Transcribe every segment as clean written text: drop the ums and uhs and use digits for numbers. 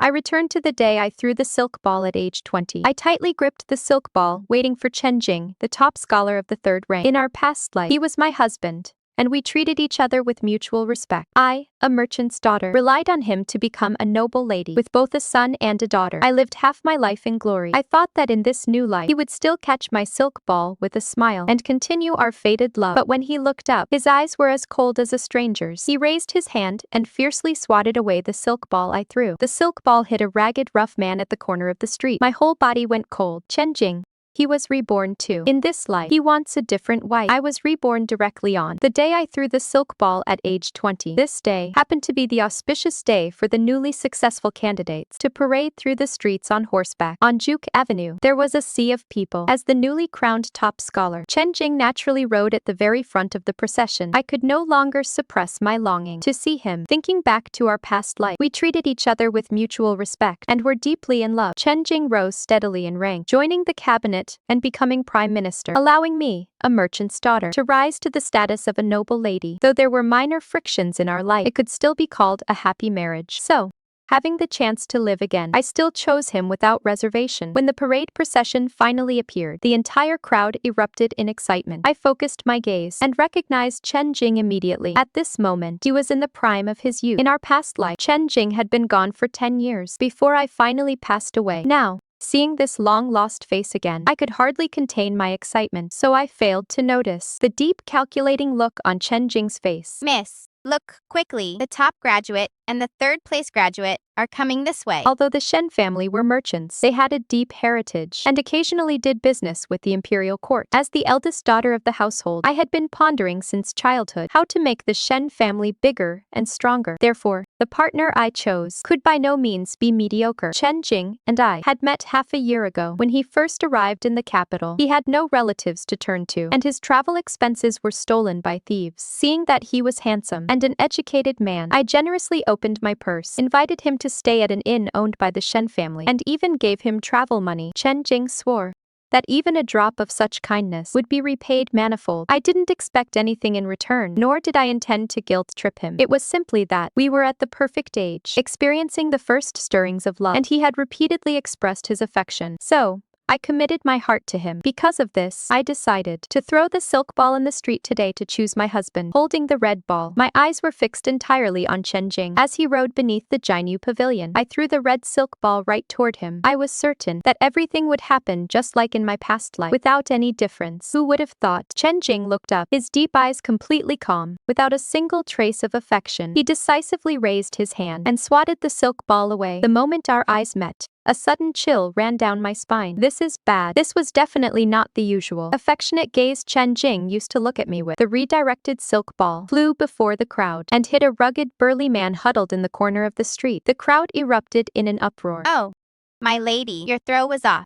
I returned to the day I threw the silk ball at age 20. I tightly gripped the silk ball, waiting for Chen Jing, the top scholar of the third rank. In our past life, he was my husband, and we treated each other with mutual respect. I, a merchant's daughter, relied on him to become a noble lady, with both a son and a daughter. I lived half my life in glory. I thought that in this new life, he would still catch my silk ball with a smile and continue our fated love. But when he looked up, his eyes were as cold as a stranger's. He raised his hand and fiercely swatted away the silk ball I threw. The silk ball hit a ragged, rough man at the corner of the street. My whole body went cold. Chen Jing. He was reborn too. In this life, he wants a different wife. I was reborn directly on the day I threw the silk ball at age 20. This day happened to be the auspicious day for the newly successful candidates to parade through the streets on horseback. On Juke Avenue, there was a sea of people. As the newly crowned top scholar, Chen Jing naturally rode at the very front of the procession. I could no longer suppress my longing to see him. Thinking back to our past life, we treated each other with mutual respect and were deeply in love. Chen Jing rose steadily in rank, joining the cabinet and becoming prime minister, allowing me, a merchant's daughter, to rise to the status of a noble lady. Though there were minor frictions in our life, it could still be called a happy marriage. So, having the chance to live again, I still chose him without reservation. When the parade procession finally appeared, the entire crowd erupted in excitement. I focused my gaze and recognized Chen Jing immediately. At this moment, he was in the prime of his youth. In our past life, Chen Jing had been gone for 10 years before I finally passed away. Now, seeing this long-lost face again, I could hardly contain my excitement, so I failed to notice the deep, calculating look on Chen Jing's face. Miss, look quickly. The top graduate and the third place graduate are coming this way. Although the Shen family were merchants, they had a deep heritage and occasionally did business with the imperial court. As the eldest daughter of the household, I had been pondering since childhood how to make the Shen family bigger and stronger. Therefore, the partner I chose could by no means be mediocre. Chen Jing and I had met half a year ago. When he first arrived in the capital, he had no relatives to turn to, and his travel expenses were stolen by thieves. Seeing that he was handsome and an educated man, I generously opened my purse, invited him to stay at an inn owned by the Shen family, and even gave him travel money. Chen Jing swore that even a drop of such kindness would be repaid manifold. I didn't expect anything in return, nor did I intend to guilt-trip him. It was simply that we were at the perfect age, experiencing the first stirrings of love, and he had repeatedly expressed his affection. So, I committed my heart to him. Because of this, I decided to throw the silk ball in the street today to choose my husband. Holding the red ball, my eyes were fixed entirely on Chen Jing. As he rode beneath the Jinyu pavilion, I threw the red silk ball right toward him. I was certain that everything would happen just like in my past life, without any difference. Who would have thought? Chen Jing looked up, his deep eyes completely calm, without a single trace of affection. He decisively raised his hand and swatted the silk ball away. The moment our eyes met, a sudden chill ran down my spine. This is bad. This was definitely not the usual affectionate gaze Chen Jing used to look at me with. The redirected silk ball flew before the crowd and hit a rugged, burly man huddled in the corner of the street. The crowd erupted in an uproar. Oh, my lady, your throw was off.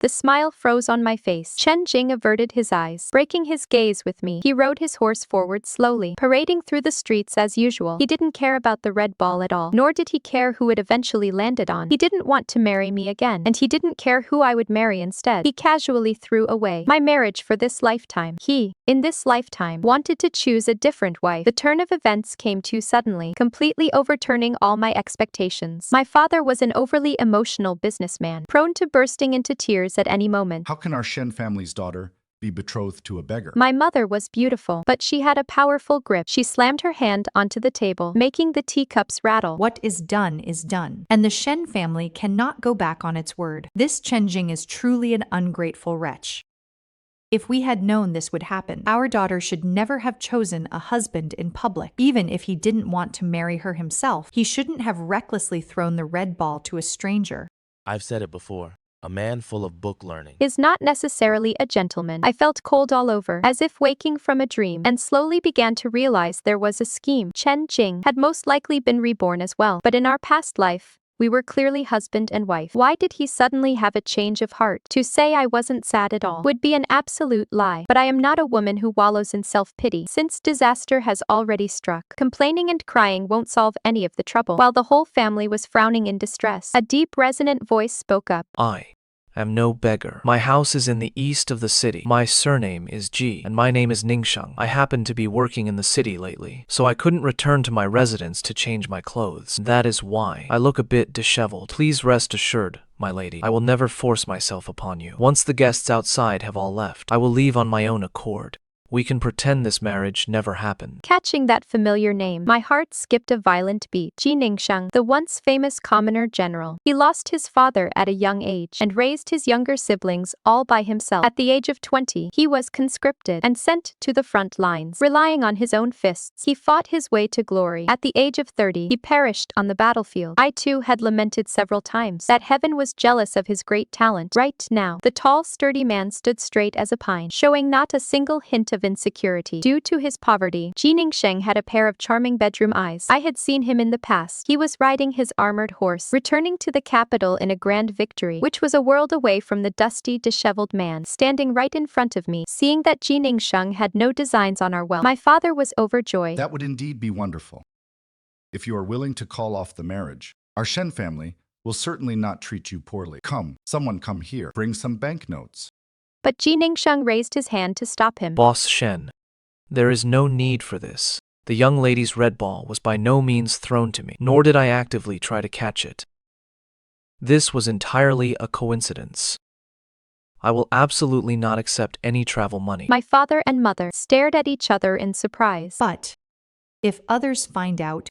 The smile froze on my face. Chen Jing averted his eyes, breaking his gaze with me. He rode his horse forward slowly, parading through the streets as usual. He didn't care about the red ball at all, nor did he care who it eventually landed on. He didn't want to marry me again, and he didn't care who I would marry instead. He casually threw away my marriage for this lifetime. He, in this lifetime, wanted to choose a different wife. The turn of events came too suddenly, completely overturning all my expectations. My father was an overly emotional businessman, prone to bursting into tears at any moment. How can our Shen family's daughter be betrothed to a beggar? My mother was beautiful, but she had a powerful grip. She slammed her hand onto the table, making the teacups rattle. What is done, and the Shen family cannot go back on its word. This Chen Jing is truly an ungrateful wretch. If we had known this would happen, our daughter should never have chosen a husband in public. Even if he didn't want to marry her himself, he shouldn't have recklessly thrown the red ball to a stranger. I've said it before. A man full of book learning is not necessarily a gentleman. I felt cold all over, as if waking from a dream, and slowly began to realize there was a scheme. Chen Jing had most likely been reborn as well, but in our past life, we were clearly husband and wife. Why did he suddenly have a change of heart? To say I wasn't sad at all would be an absolute lie, but I am not a woman who wallows in self-pity. Since disaster has already struck, complaining and crying won't solve any of the trouble. While the whole family was frowning in distress, a deep resonant voice spoke up. I am no beggar. My house is in the east of the city. My surname is Ji, and my name is Ningsheng. I happen to be working in the city lately, so I couldn't return to my residence to change my clothes. That is why I look a bit disheveled. Please rest assured, my lady, I will never force myself upon you. Once the guests outside have all left, I will leave on my own accord. We can pretend this marriage never happened. Catching that familiar name, my heart skipped a violent beat. Ji Ningsheng, the once famous commoner general. He lost his father at a young age and raised his younger siblings all by himself. At the age of 20, he was conscripted and sent to the front lines. Relying on his own fists, he fought his way to glory. At the age of 30, he perished on the battlefield. I too had lamented several times that heaven was jealous of his great talent. Right now, the tall, sturdy man stood straight as a pine, showing not a single hint of insecurity. Due to his poverty, Ji Ningsheng had a pair of charming bedroom eyes. I had seen him in the past. He was riding his armored horse, returning to the capital in a grand victory, which was a world away from the dusty, disheveled man standing right in front of me. Seeing that Ji Ningsheng had no designs on our wealth, my father was overjoyed. That would indeed be wonderful. If you are willing to call off the marriage, our Shen family will certainly not treat you poorly. Come, someone come here. Bring some banknotes. But Ji Ningsheng raised his hand to stop him. Boss Shen, there is no need for this. The young lady's red ball was by no means thrown to me, nor did I actively try to catch it. This was entirely a coincidence. I will absolutely not accept any travel money. My father and mother stared at each other in surprise. But if others find out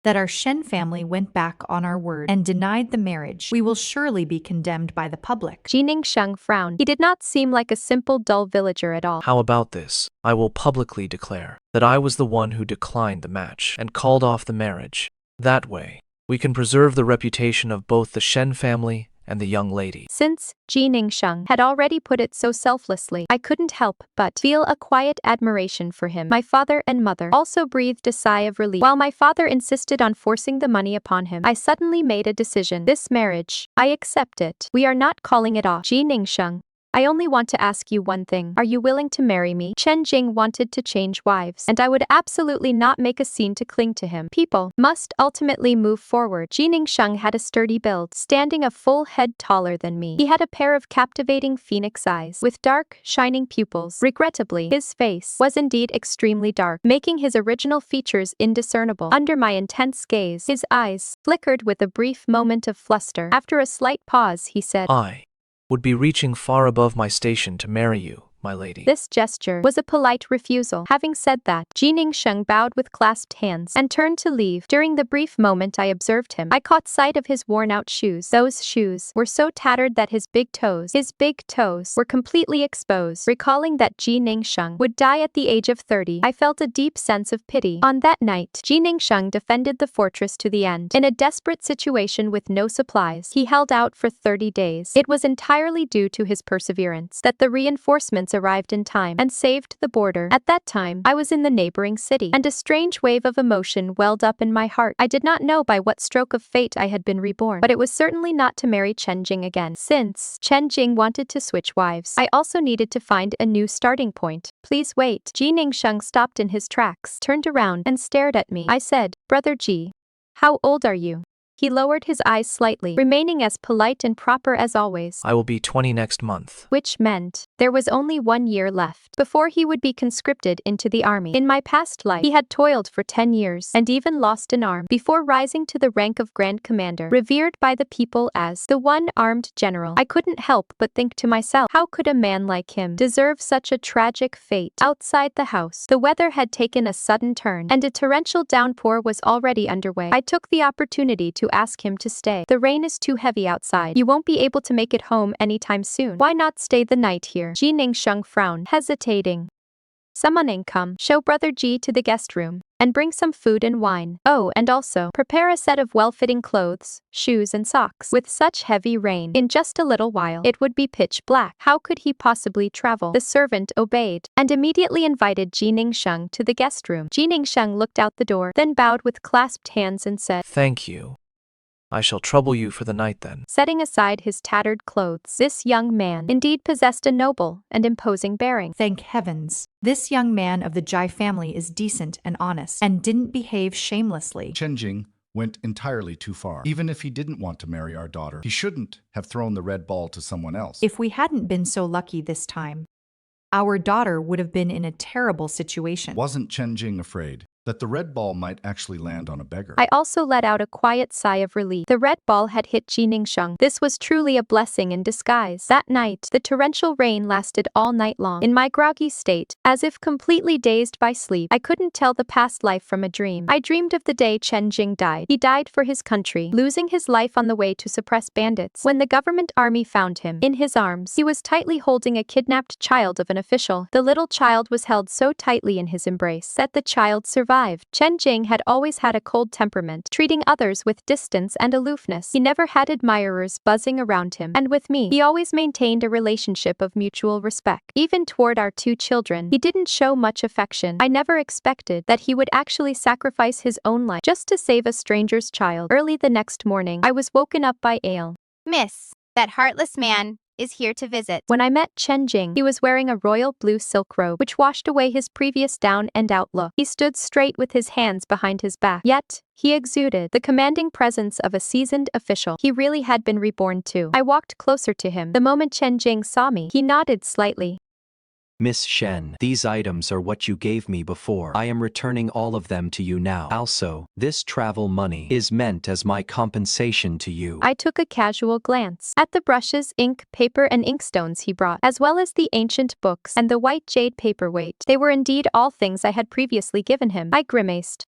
that our Shen family went back on our word and denied the marriage, we will surely be condemned by the public. Ji Ningsheng frowned. He did not seem like a simple, dull villager at all. How about this? I will publicly declare that I was the one who declined the match and called off the marriage. That way, we can preserve the reputation of both the Shen family and the young lady. Since Ji Ningsheng had already put it so selflessly, I couldn't help but feel a quiet admiration for him. My father and mother also breathed a sigh of relief. While my father insisted on forcing the money upon him, I suddenly made a decision. This marriage, I accept it. We are not calling it off. Ji Ningsheng, I only want to ask you one thing. Are you willing to marry me? Chen Jing wanted to change wives, and I would absolutely not make a scene to cling to him. People must ultimately move forward. Ji Ningsheng had a sturdy build, standing a full head taller than me. He had a pair of captivating phoenix eyes, with dark, shining pupils. Regrettably, his face was indeed extremely dark, making his original features indiscernible. Under my intense gaze, his eyes flickered with a brief moment of fluster. After a slight pause, he said, I would be reaching far above my station to marry you, my lady. This gesture was a polite refusal. Having said that, Ji Ningsheng bowed with clasped hands and turned to leave. During the brief moment I observed him, I caught sight of his worn-out shoes. Those shoes were so tattered that his big toes were completely exposed. Recalling that Ji Ningsheng would die at the age of 30, I felt a deep sense of pity. On that night, Ji Ningsheng defended the fortress to the end. In a desperate situation with no supplies, he held out for 30 days. It was entirely due to his perseverance that the reinforcements arrived in time and saved the border. At that time, I was in the neighboring city, and a strange wave of emotion welled up in my heart. I did not know by what stroke of fate I had been reborn, but it was certainly not to marry Chen Jing again. Since Chen Jing wanted to switch wives, I also needed to find a new starting point. Please wait. Ji Ningsheng stopped in his tracks, turned around, and stared at me. I said, Brother Ji, how old are you? He lowered his eyes slightly, remaining as polite and proper as always. I will be 20 next month. Which meant there was only 1 year left before he would be conscripted into the army. In my past life, he had toiled for 10 years and even lost an arm before rising to the rank of Grand Commander, revered by the people as the one-armed general. I couldn't help but think to myself, how could a man like him deserve such a tragic fate? Outside the house, the weather had taken a sudden turn, and a torrential downpour was already underway. I took the opportunity to ask him to stay. The rain is too heavy outside. You won't be able to make it home anytime soon. Why not stay the night here? Ji Ningsheng frowned, hesitating. Summoning, come, show Brother Ji to the guest room, and bring some food and wine. Oh, and also, prepare a set of well-fitting clothes, shoes and socks. With such heavy rain, in just a little while, it would be pitch black. How could he possibly travel? The servant obeyed, and immediately invited Ji Ningsheng to the guest room. Ji Ningsheng looked out the door, then bowed with clasped hands and said, Thank you. I shall trouble you for the night then. Setting aside his tattered clothes, this young man indeed possessed a noble and imposing bearing. Thank heavens, this young man of the Jai family is decent and honest, and didn't behave shamelessly. Chen Jing, went entirely too far. Even if he didn't want to marry our daughter, he shouldn't have thrown the red ball to someone else. If we hadn't been so lucky this time, our daughter would have been in a terrible situation. Wasn't Chen Jing afraid that the red ball might actually land on a beggar? I also let out a quiet sigh of relief. The red ball had hit Ji Ningxiang. This was truly a blessing in disguise. That night, the torrential rain lasted all night long. In my groggy state, as if completely dazed by sleep, I couldn't tell the past life from a dream. I dreamed of the day Chen Jing died. He died for his country, losing his life on the way to suppress bandits. When the government army found him, in his arms, he was tightly holding a kidnapped child of an official. The little child was held so tightly in his embrace that the child survived. Chen Jing had always had a cold temperament, treating others with distance and aloofness. He never had admirers buzzing around him, and with me, he always maintained a relationship of mutual respect. Even toward our two children, he didn't show much affection. I never expected that he would actually sacrifice his own life just to save a stranger's child. Early the next morning, I was woken up by Ale. Miss, that heartless man is here to visit. When I met Chen Jing, he was wearing a royal blue silk robe, which washed away his previous down and out look. He stood straight with his hands behind his back. Yet, he exuded the commanding presence of a seasoned official. He really had been reborn too. I walked closer to him. The moment Chen Jing saw me, he nodded slightly. Miss Shen, these items are what you gave me before. I am returning all of them to you now. Also, this travel money is meant as my compensation to you. I took a casual glance at the brushes, ink, paper, and inkstones he brought, as well as the ancient books and the white jade paperweight. They were indeed all things I had previously given him. I grimaced.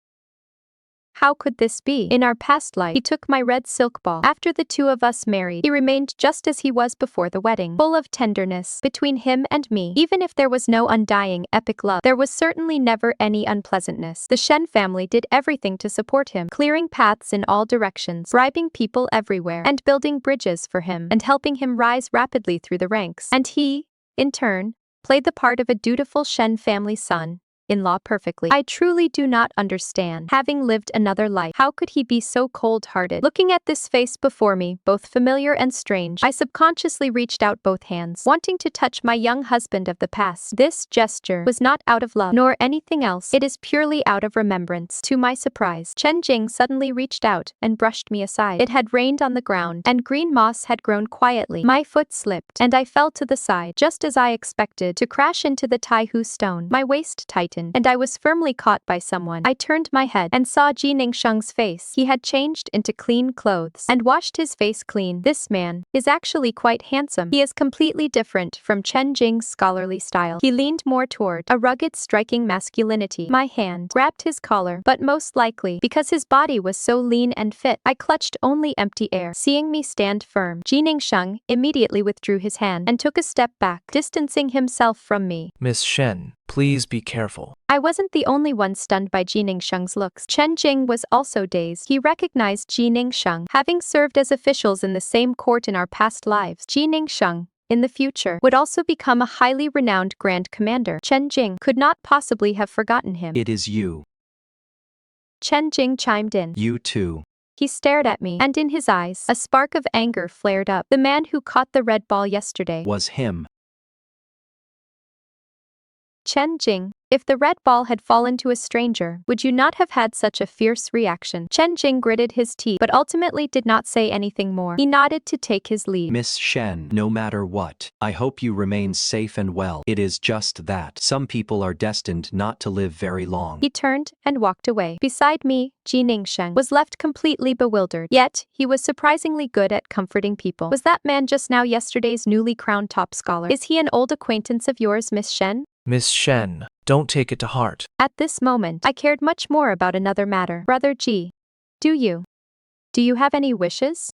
How could this be? In our past life, he took my red silk ball. After the two of us married, he remained just as he was before the wedding, full of tenderness between him and me. Even if there was no undying, epic love, there was certainly never any unpleasantness. The Shen family did everything to support him, clearing paths in all directions, bribing people everywhere, and building bridges for him, and helping him rise rapidly through the ranks. And he, in turn, played the part of a dutiful Shen family son-in-law perfectly. I truly do not understand. Having lived another life, how could he be so cold-hearted? Looking at this face before me, both familiar and strange, I subconsciously reached out both hands, wanting to touch my young husband of the past. This gesture was not out of love, nor anything else. It is purely out of remembrance. To my surprise, Chen Jing suddenly reached out and brushed me aside. It had rained on the ground, and green moss had grown quietly. My foot slipped, and I fell to the side, just as I expected, to crash into the Taihu stone. My waist tightened, and I was firmly caught by someone. I turned my head and saw Ji Ningxiang's face. He had changed into clean clothes and washed his face clean. This man is actually quite handsome. He is completely different from Chen Jing's scholarly style. He leaned more toward a rugged, striking masculinity. My hand grabbed his collar, but most likely because his body was so lean and fit, I clutched only empty air. Seeing me stand firm, Ji Ningxiang immediately withdrew his hand and took a step back, distancing himself from me. Miss Shen, please be careful. I wasn't the only one stunned by Ji Ningxiang's looks. Chen Jing was also dazed. He recognized Ji Ningxiang, having served as officials in the same court in our past lives. Ji Ningxiang, in the future, would also become a highly renowned Grand Commander. Chen Jing could not possibly have forgotten him. It is you. Chen Jing chimed in. You too. He stared at me, and in his eyes, a spark of anger flared up. The man who caught the red ball yesterday Was him. Chen Jing, if the red ball had fallen to a stranger, would you not have had such a fierce reaction? Chen Jing gritted his teeth, but ultimately did not say anything more. He nodded to take his leave. Miss Shen, no matter what, I hope you remain safe and well. It is just that some people are destined not to live very long. He turned and walked away. Beside me, Ji Ningxiang was left completely bewildered. Yet, he was surprisingly good at comforting people. Was that man just now yesterday's newly crowned top scholar? Is he an old acquaintance of yours, Miss Shen? Miss Shen, don't take it to heart. At this moment, I cared much more about another matter. Brother Ji, do you have any wishes?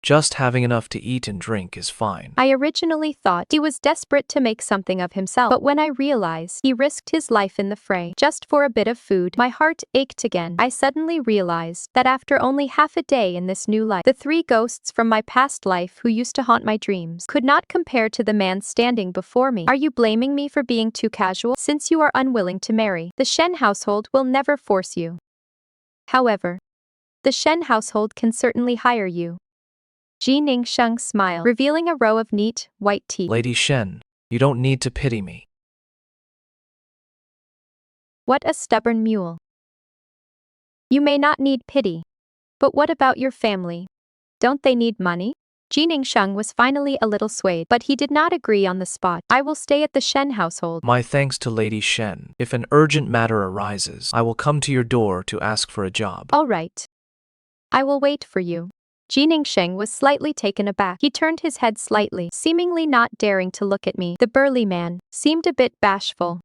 Just having enough to eat and drink is fine. I originally thought he was desperate to make something of himself, but when I realized he risked his life in the fray just for a bit of food, my heart ached again. I suddenly realized that after only half a day in this new life, the three ghosts from my past life who used to haunt my dreams could not compare to the man standing before me. Are you blaming me for being too casual? Since you are unwilling to marry, the Shen household will never force you. However, the Shen household can certainly hire you. Ji Ningxiang smiled, revealing a row of neat, white teeth. Lady Shen, you don't need to pity me. What a stubborn mule. You may not need pity. But what about your family? Don't they need money? Ji Ningxiang was finally a little swayed, but he did not agree on the spot. I will stay at the Shen household. My thanks to Lady Shen. If an urgent matter arises, I will come to your door to ask for a job. All right. I will wait for you. Ji Ningxiang was slightly taken aback. He turned his head slightly, seemingly not daring to look at me. The burly man seemed a bit bashful.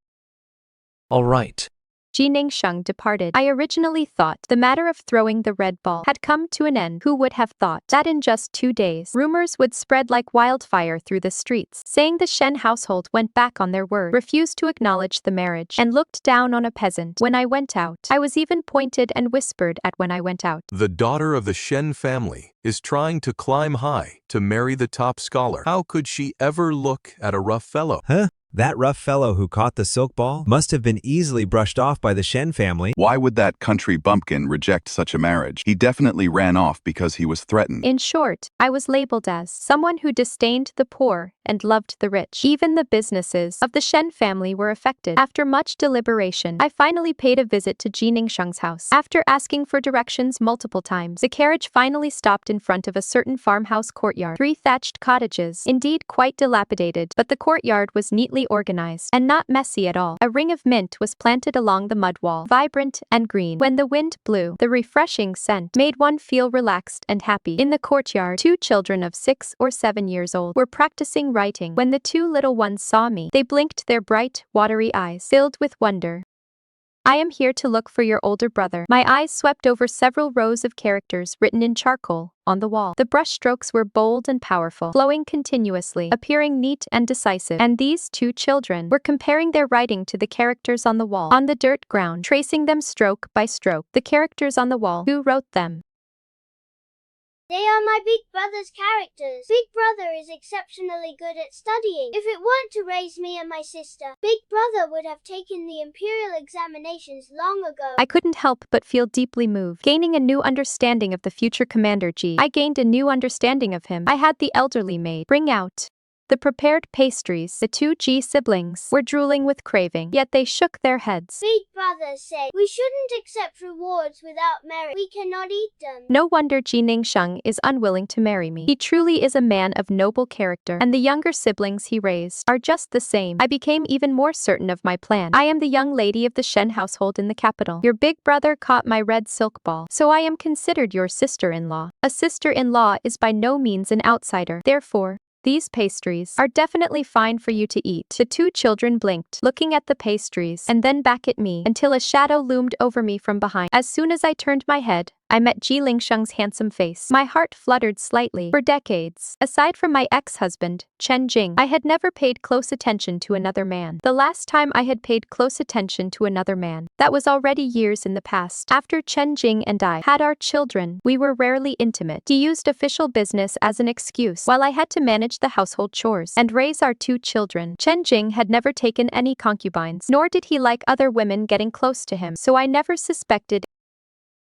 All right. Ji Ningxiang departed. I originally thought the matter of throwing the red ball had come to an end. Who would have thought that in just 2 days, rumors would spread like wildfire through the streets, saying the Shen household went back on their word, refused to acknowledge the marriage, and looked down on a peasant. When I went out, I was even pointed and whispered at when I went out. The daughter of the Shen family is trying to climb high to marry the top scholar. How could she ever look at a rough fellow? Huh? That rough fellow who caught the silk ball must have been easily brushed off by the Shen family. Why would that country bumpkin reject such a marriage? He definitely ran off because he was threatened. In short, I was labeled as someone who disdained the poor and loved the rich. Even the businesses of the Shen family were affected. After much deliberation, I finally paid a visit to Ji Ningxiang's house. After asking for directions multiple times, the carriage finally stopped in front of a certain farmhouse courtyard. 3 thatched cottages, indeed quite dilapidated, but the courtyard was neatly organized and not messy at all. A ring of mint was planted along the mud wall, vibrant and green. When the wind blew, the refreshing scent made one feel relaxed and happy. In the courtyard, 2 children of 6 or 7 years old were practicing writing. When the 2 little ones saw me, they blinked their bright, watery eyes, filled with wonder. I am here to look for your older brother. My eyes swept over several rows of characters written in charcoal on the wall. The brushstrokes were bold and powerful, flowing continuously, appearing neat and decisive. And these 2 children were comparing their writing to the characters on the wall, on the dirt ground, tracing them stroke by stroke. The characters on the wall. Who wrote them? They are my big brother's characters. Big brother is exceptionally good at studying. If it weren't to raise me and my sister, Big brother would have taken the imperial examinations long ago. I couldn't help but feel deeply moved. Gaining a new understanding of the future Commander Ji, I gained a new understanding of him. I had the elderly maid bring out the prepared pastries. The 2 Ji siblings were drooling with craving, yet they shook their heads. Big brother said, we shouldn't accept rewards without merit. We cannot eat them. No wonder Ji Ningxiang is unwilling to marry me. He truly is a man of noble character, and the younger siblings he raised are just the same. I became even more certain of my plan. I am the young lady of the Shen household in the capital. Your big brother caught my red silk ball, so I am considered your sister-in-law. A sister-in-law is by no means an outsider. Therefore, these pastries are definitely fine for you to eat. The 2 children blinked, looking at the pastries, and then back at me, until a shadow loomed over me from behind. As soon as I turned my head, I met Ji Ningxiang's handsome face. My heart fluttered slightly. For decades, aside from my ex-husband, Chen Jing, I had never paid close attention to another man. The last time I had paid close attention to another man, that was already years in the past. After Chen Jing and I had our children, we were rarely intimate. He used official business as an excuse, while I had to manage the household chores and raise our 2 children. Chen Jing had never taken any concubines, nor did he like other women getting close to him, so I never suspected.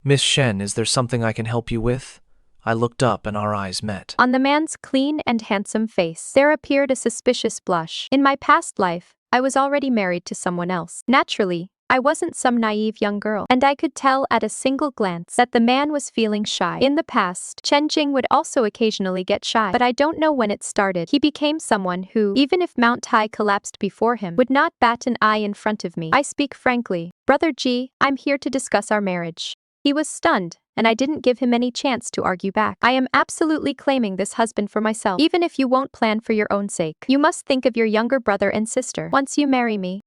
Miss Shen, is there something I can help you with? I looked up and our eyes met. On the man's clean and handsome face, there appeared a suspicious blush. In my past life, I was already married to someone else. Naturally, I wasn't some naive young girl, and I could tell at a single glance that the man was feeling shy. In the past, Chen Jing would also occasionally get shy, but I don't know when it started. He became someone who, even if Mount Tai collapsed before him, would not bat an eye in front of me. I speak frankly. Brother Ji, I'm here to discuss our marriage. He was stunned, and I didn't give him any chance to argue back. I am absolutely claiming this husband for myself. Even if you won't plan for your own sake, you must think of your younger brother and sister. Once you marry me,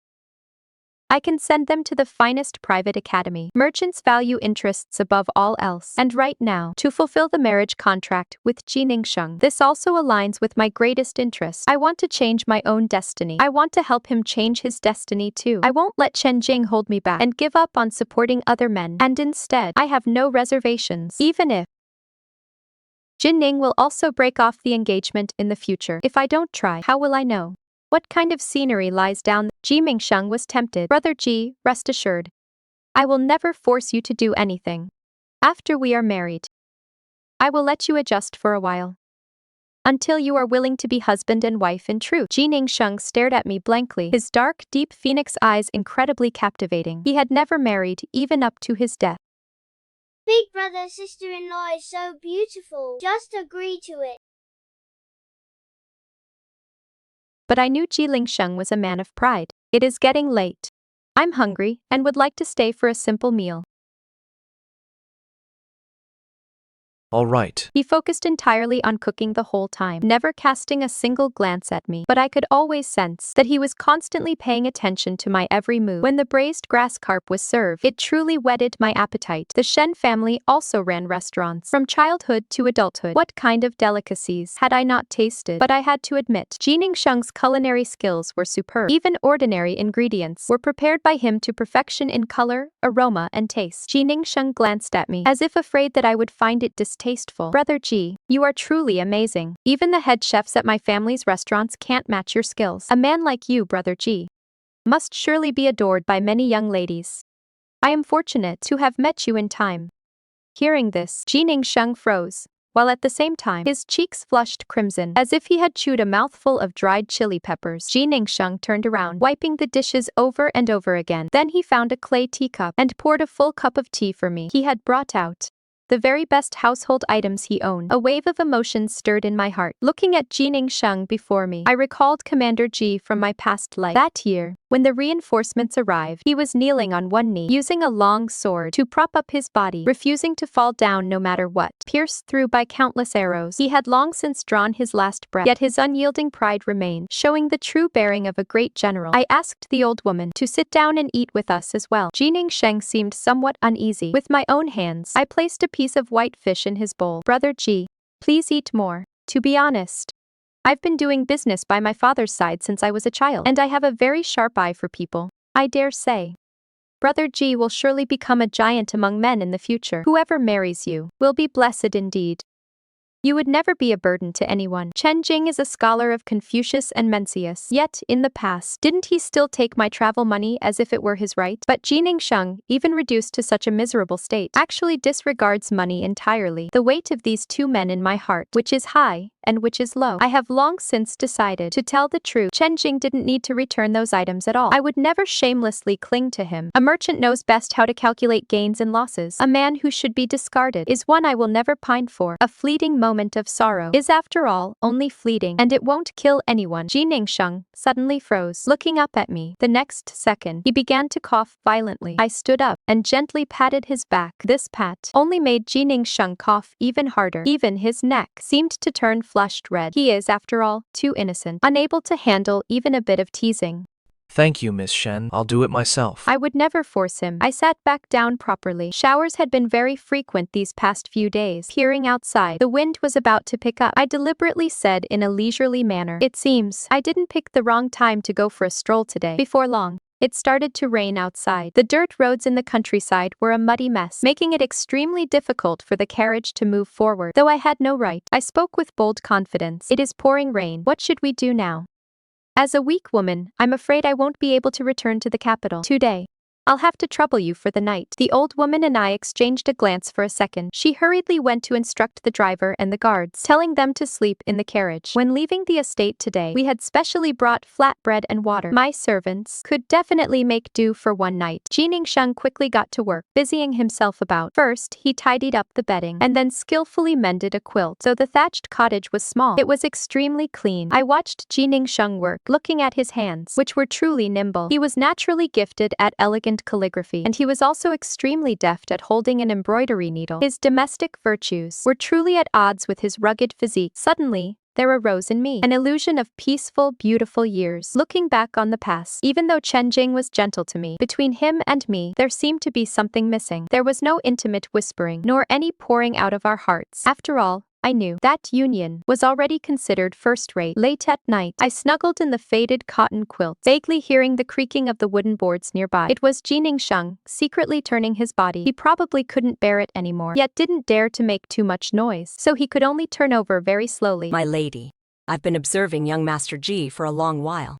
I can send them to the finest private academy. Merchants value interests above all else. And right now, to fulfill the marriage contract with Ji Ningxiang, this also aligns with my greatest interest. I want to change my own destiny. I want to help him change his destiny too. I won't let Chen Jing hold me back and give up on supporting other men. And instead, I have no reservations. Even if Jin Ning will also break off the engagement in the future. If I don't try, how will I know what kind of scenery lies down? Ji Ningxiang was tempted. Brother Ji, rest assured, I will never force you to do anything. After we are married, I will let you adjust for a while, until you are willing to be husband and wife in truth. Ji Ningxiang stared at me blankly, his dark, deep phoenix eyes incredibly captivating. He had never married, even up to his death. Big brother sister-in-law is so beautiful. Just agree to it. But I knew Ji Lingsheng was a man of pride. It is getting late. I'm hungry and would like to stay for a simple meal. All right. He focused entirely on cooking the whole time, never casting a single glance at me, but I could always sense that he was constantly paying attention to my every move. When the braised grass carp was served, it truly whetted my appetite. The Shen family also ran restaurants from childhood to adulthood. What kind of delicacies had I not tasted? But I had to admit, Ji Ningsheng's culinary skills were superb. Even ordinary ingredients were prepared by him to perfection in color, aroma, and taste. Ji Ningsheng glanced at me, as if afraid that I would find it distasteful. Brother Ji, you are truly amazing. Even the head chefs at my family's restaurants can't match your skills. A man like you, Brother Ji, must surely be adored by many young ladies. I am fortunate to have met you in time. Hearing this, Ji Ningsheng froze, while at the same time his cheeks flushed crimson, as if he had chewed a mouthful of dried chili peppers. Ji Ningsheng turned around, wiping the dishes over and over again. Then he found a clay teacup and poured a full cup of tea for me. He had brought out the very best household items he owned. A wave of emotions stirred in my heart. Looking at Ji Ningsheng before me, I recalled Commander Ji from my past life. That year, when the reinforcements arrived, he was kneeling on one knee, using a long sword to prop up his body, refusing to fall down no matter what. Pierced through by countless arrows, he had long since drawn his last breath, yet his unyielding pride remained, showing the true bearing of a great general. I asked the old woman to sit down and eat with us as well. Ji Ningsheng seemed somewhat uneasy. With my own hands, I placed a piece of white fish in his bowl. Brother Ji, please eat more. To be honest, I've been doing business by my father's side since I was a child, and I have a very sharp eye for people. I dare say Brother Ji will surely become a giant among men in the future. Whoever marries you will be blessed indeed. You would never be a burden to anyone. Chen Jing is a scholar of Confucius and Mencius. Yet, in the past, didn't he still take my travel money as if it were his right? But Ji Ningsheng, even reduced to such a miserable state, actually disregards money entirely. The weight of these two men in my heart, which is high and which is low. I have long since decided to tell the truth. Chen Jing didn't need to return those items at all. I would never shamelessly cling to him. A merchant knows best how to calculate gains and losses. A man who should be discarded is one I will never pine for. A fleeting moment of sorrow is, after all, only fleeting, and it won't kill anyone. Ji Ningsheng suddenly froze, looking up at me. The next second, he began to cough violently. I stood up and gently patted his back. This pat only made Ji Ningsheng cough even harder. Even his neck seemed to turn flushed red. He is, after all, too innocent, unable to handle even a bit of teasing. Thank you, Miss Shen. I'll do it myself. I would never force him. I sat back down properly. Showers had been very frequent these past few days. Peering outside, the wind was about to pick up. I deliberately said in a leisurely manner, "It seems I didn't pick the wrong time to go for a stroll today." Before long, it started to rain outside. The dirt roads in the countryside were a muddy mess, making it extremely difficult for the carriage to move forward. Though I had no right, I spoke with bold confidence. "It is pouring rain. What should we do now? As a weak woman, I'm afraid I won't be able to return to the capital today. I'll have to trouble you for the night." The old woman and I exchanged a glance for a second. She hurriedly went to instruct the driver and the guards, telling them to sleep in the carriage. When leaving the estate today, we had specially brought flatbread and water. My servants could definitely make do for one night. Ji Ningsheng quickly got to work, busying himself about. First, he tidied up the bedding, and then skillfully mended a quilt. Though the thatched cottage was small, it was extremely clean. I watched Ji Ningsheng work, looking at his hands, which were truly nimble. He was naturally gifted at elegant calligraphy, and he was also extremely deft at holding an embroidery needle. His domestic virtues were truly at odds with his rugged physique. Suddenly, there arose in me an illusion of peaceful, beautiful years. Looking back on the past, even though Chen Jing was gentle to me, between him and me, there seemed to be something missing. There was no intimate whispering, nor any pouring out of our hearts. After all, I knew that union was already considered first-rate. Late at night, I snuggled in the faded cotton quilt, vaguely hearing the creaking of the wooden boards nearby. It was Ji Ningsheng, secretly turning his body. He probably couldn't bear it anymore, yet didn't dare to make too much noise, so he could only turn over very slowly. "My lady, I've been observing young Master Ji for a long while.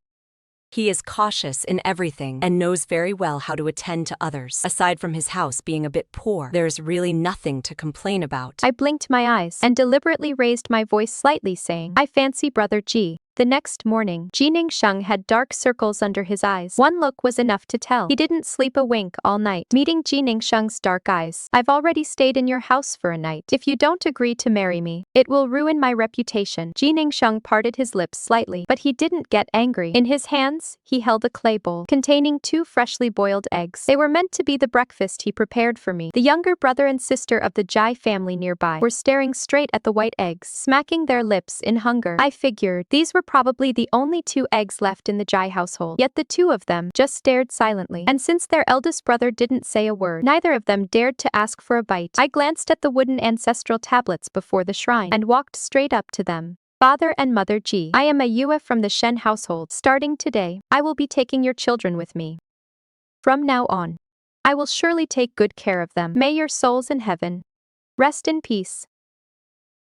He is cautious in everything and knows very well how to attend to others. Aside from his house being a bit poor, there's really nothing to complain about." I blinked my eyes and deliberately raised my voice slightly, saying, "I fancy Brother Ji The next morning, Ji Ningxiang had dark circles under his eyes. One look was enough to tell. He didn't sleep a wink all night. Meeting Ji Ningxiang's dark eyes, "I've already stayed in your house for a night. If you don't agree to marry me, it will ruin my reputation." Ji Ningxiang parted his lips slightly, but he didn't get angry. In his hands, he held a clay bowl containing 2 freshly boiled eggs. They were meant to be the breakfast he prepared for me. The younger brother and sister of the Jai family nearby were staring straight at the white eggs, smacking their lips in hunger. I figured these were probably the only 2 eggs left in the Jai household, yet the 2 of them just stared silently. And since their eldest brother didn't say a word, neither of them dared to ask for a bite. I glanced at the wooden ancestral tablets before the shrine and walked straight up to them. "Father and Mother Ji, I am a Yue from the Shen household. Starting today, I will be taking your children with me. From now on, I will surely take good care of them. May your souls in heaven rest in peace.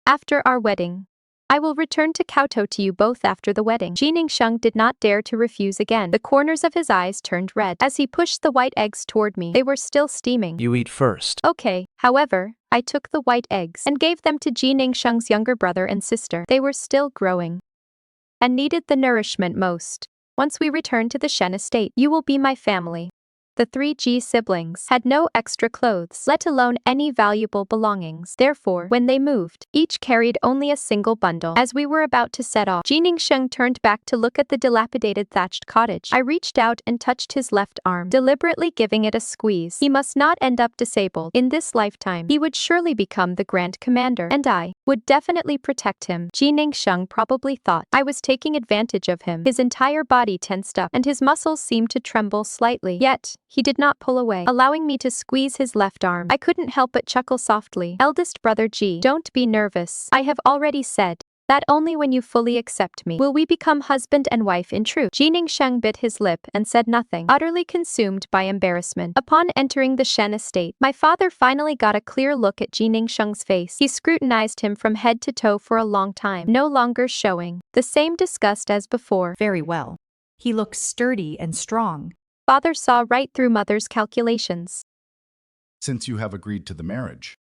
After our wedding, I will return to Kowtow to you both after the wedding." Ji Ningxiang did not dare to refuse again. The corners of his eyes turned red as he pushed the white eggs toward me. They were still steaming. You eat first. Okay, however, I took the white eggs and gave them to Ji Ningxiang's younger brother and sister. They were still growing and needed the nourishment most. "Once we return to the Shen estate, you will be my family." The 3 Ji siblings had no extra clothes, let alone any valuable belongings. Therefore, when they moved, each carried only a single bundle. As we were about to set off, Ji Ningxiang turned back to look at the dilapidated thatched cottage. I reached out and touched his left arm, deliberately giving it a squeeze. He must not end up disabled. In this lifetime, he would surely become the Grand Commander, and I would definitely protect him. Ji Ningxiang probably thought I was taking advantage of him. His entire body tensed up, and his muscles seemed to tremble slightly. Yet, he did not pull away, allowing me to squeeze his left arm. I couldn't help but chuckle softly. "Eldest brother Ji, don't be nervous. I have already said that only when you fully accept me will we become husband and wife in truth." Ji Ningxiang bit his lip and said nothing, utterly consumed by embarrassment. Upon entering the Shen estate, my father finally got a clear look at Ji Ningxiang's face. He scrutinized him from head to toe for a long time, no longer showing the same disgust as before. Very well. He looks sturdy and strong. Father saw right through mother's calculations. Since you have agreed to the marriage,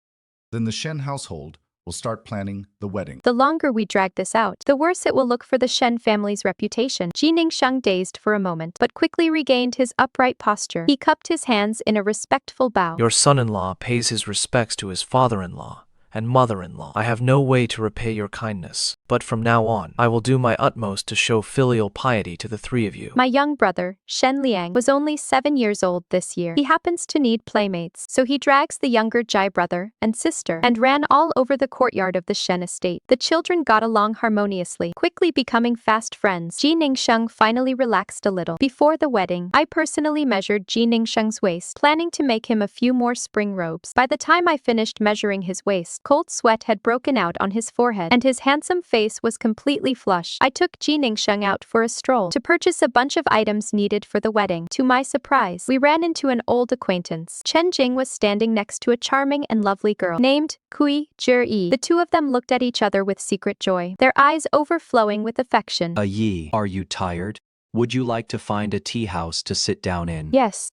then the Shen household will start planning the wedding. The longer we drag this out, the worse it will look for the Shen family's reputation. Ji Ningxiang dazed for a moment, but quickly regained his upright posture. He cupped his hands in a respectful bow. Your son-in-law pays his respects to his father-in-law and mother-in-law. I have no way to repay your kindness, but from now on, I will do my utmost to show filial piety to the 3 of you. My young brother, Shen Liang, was only 7 years old this year. He happens to need playmates, so he drags the younger Jai brother and sister and ran all over the courtyard of the Shen estate. The children got along harmoniously, quickly becoming fast friends. Ji Ningxiang finally relaxed a little. Before the wedding, I personally measured Ji Ningxiang's waist, planning to make him a few more spring robes. By the time I finished measuring his waist, cold sweat had broken out on his forehead, and his handsome face was completely flushed. I took Ji Ningxiang out for a stroll to purchase a bunch of items needed for the wedding. To my surprise, we ran into an old acquaintance. Chen Jing was standing next to a charming and lovely girl named Cui Zhaoyu. The 2 of them looked at each other with secret joy, their eyes overflowing with affection. Yi, are you tired? Would you like to find a tea house to sit down in? Yes.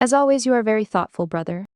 As always, you are very thoughtful, brother.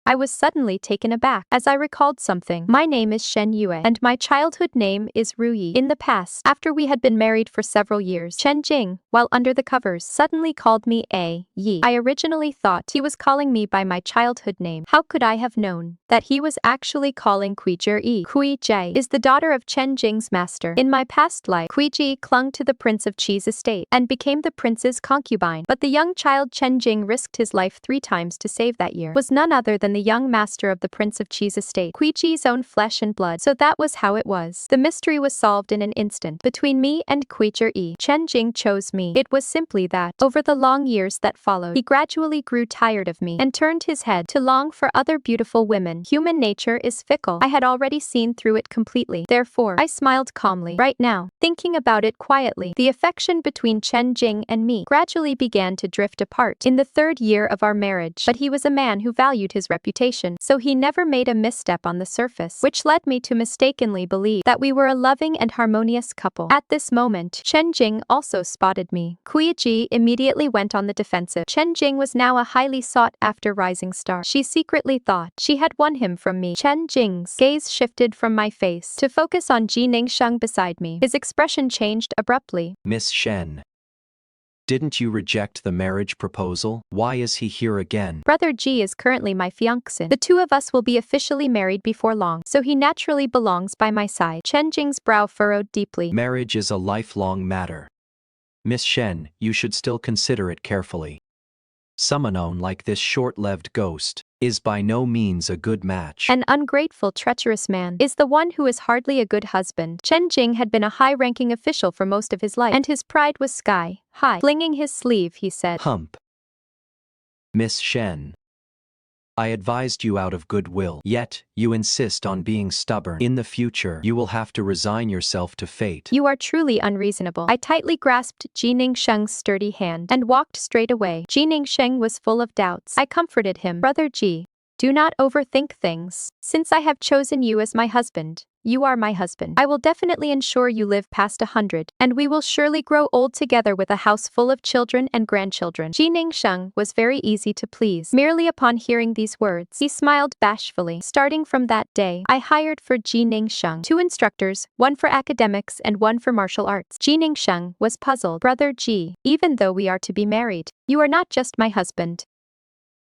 I was suddenly taken aback as I recalled something. My name is Shen Yue, and my childhood name is Ru Yi. In the past, after we had been married for several years, Chen Jing, while under the covers, suddenly called me A. Yi. I originally thought he was calling me by my childhood name. How could I have known that he was actually calling Cui Zhaoyu? Cui Zhaoyu is the daughter of Chen Jing's master. In my past life, Cui Zhaoyu clung to the Prince of Qi's estate and became the prince's concubine. But the young child Chen Jing risked his life 3 times to save that year was none other than the young master of the Prince of Qi's estate, Cui Zhaoyu's own flesh and blood. So that was how it was. The mystery was solved in an instant. Between me and Cui Zhaoyu, Chen Jing chose me. It was simply that, over the long years that followed, he gradually grew tired of me and turned his head to long for other beautiful women. Human nature is fickle. I had already seen through it completely. Therefore, I smiled calmly. Right now, thinking about it quietly, the affection between Chen Jing and me gradually began to drift apart in the 3rd year of our marriage. But he was a man who valued his reputation reputation, so he never made a misstep on the surface, which led me to mistakenly believe that we were a loving and harmonious couple. At this moment, Chen Jing also spotted me. Cui Ji immediately went on the defensive. Chen Jing was now a highly sought-after rising star. She secretly thought she had won him from me. Chen Jing's gaze shifted from my face to focus on Ji Ningsheng beside me. His expression changed abruptly. Miss Shen, didn't you reject the marriage proposal? Why is he here again? Brother Ji is currently my fiancé. The two of us will be officially married before long, so he naturally belongs by my side. Chen Jing's brow furrowed deeply. Marriage is a lifelong matter. Miss Shen, you should still consider it carefully. Someone like this short-lived ghost is by no means a good match. An ungrateful, treacherous man is the one who is hardly a good husband. Chen Jing had been a high-ranking official for most of his life, and his pride was sky high. Flinging his sleeve, he said, Hump. Miss Shen, I advised you out of goodwill, yet you insist on being stubborn. In the future, you will have to resign yourself to fate. You are truly unreasonable. I tightly grasped Ji Ningsheng's sturdy hand and walked straight away. Ji Ningsheng was full of doubts. I comforted him. Brother Ji, do not overthink things. Since I have chosen you as my husband, you are my husband. I will definitely ensure you live past 100, and we will surely grow old together with a house full of children and grandchildren. Ji Ningsheng was very easy to please. Merely upon hearing these words, he smiled bashfully. Starting from that day, I hired for Ji Ningsheng 2 instructors, one for academics and one for martial arts. Ji Ningsheng was puzzled. Brother Ji, even though we are to be married, you are not just my husband.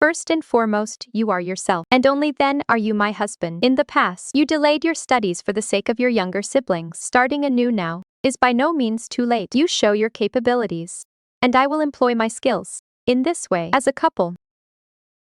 First and foremost, you are yourself, and only then are you my husband. In the past, you delayed your studies for the sake of your younger siblings. Starting anew now is by no means too late. You show your capabilities, and I will employ my skills. In this way, as a couple,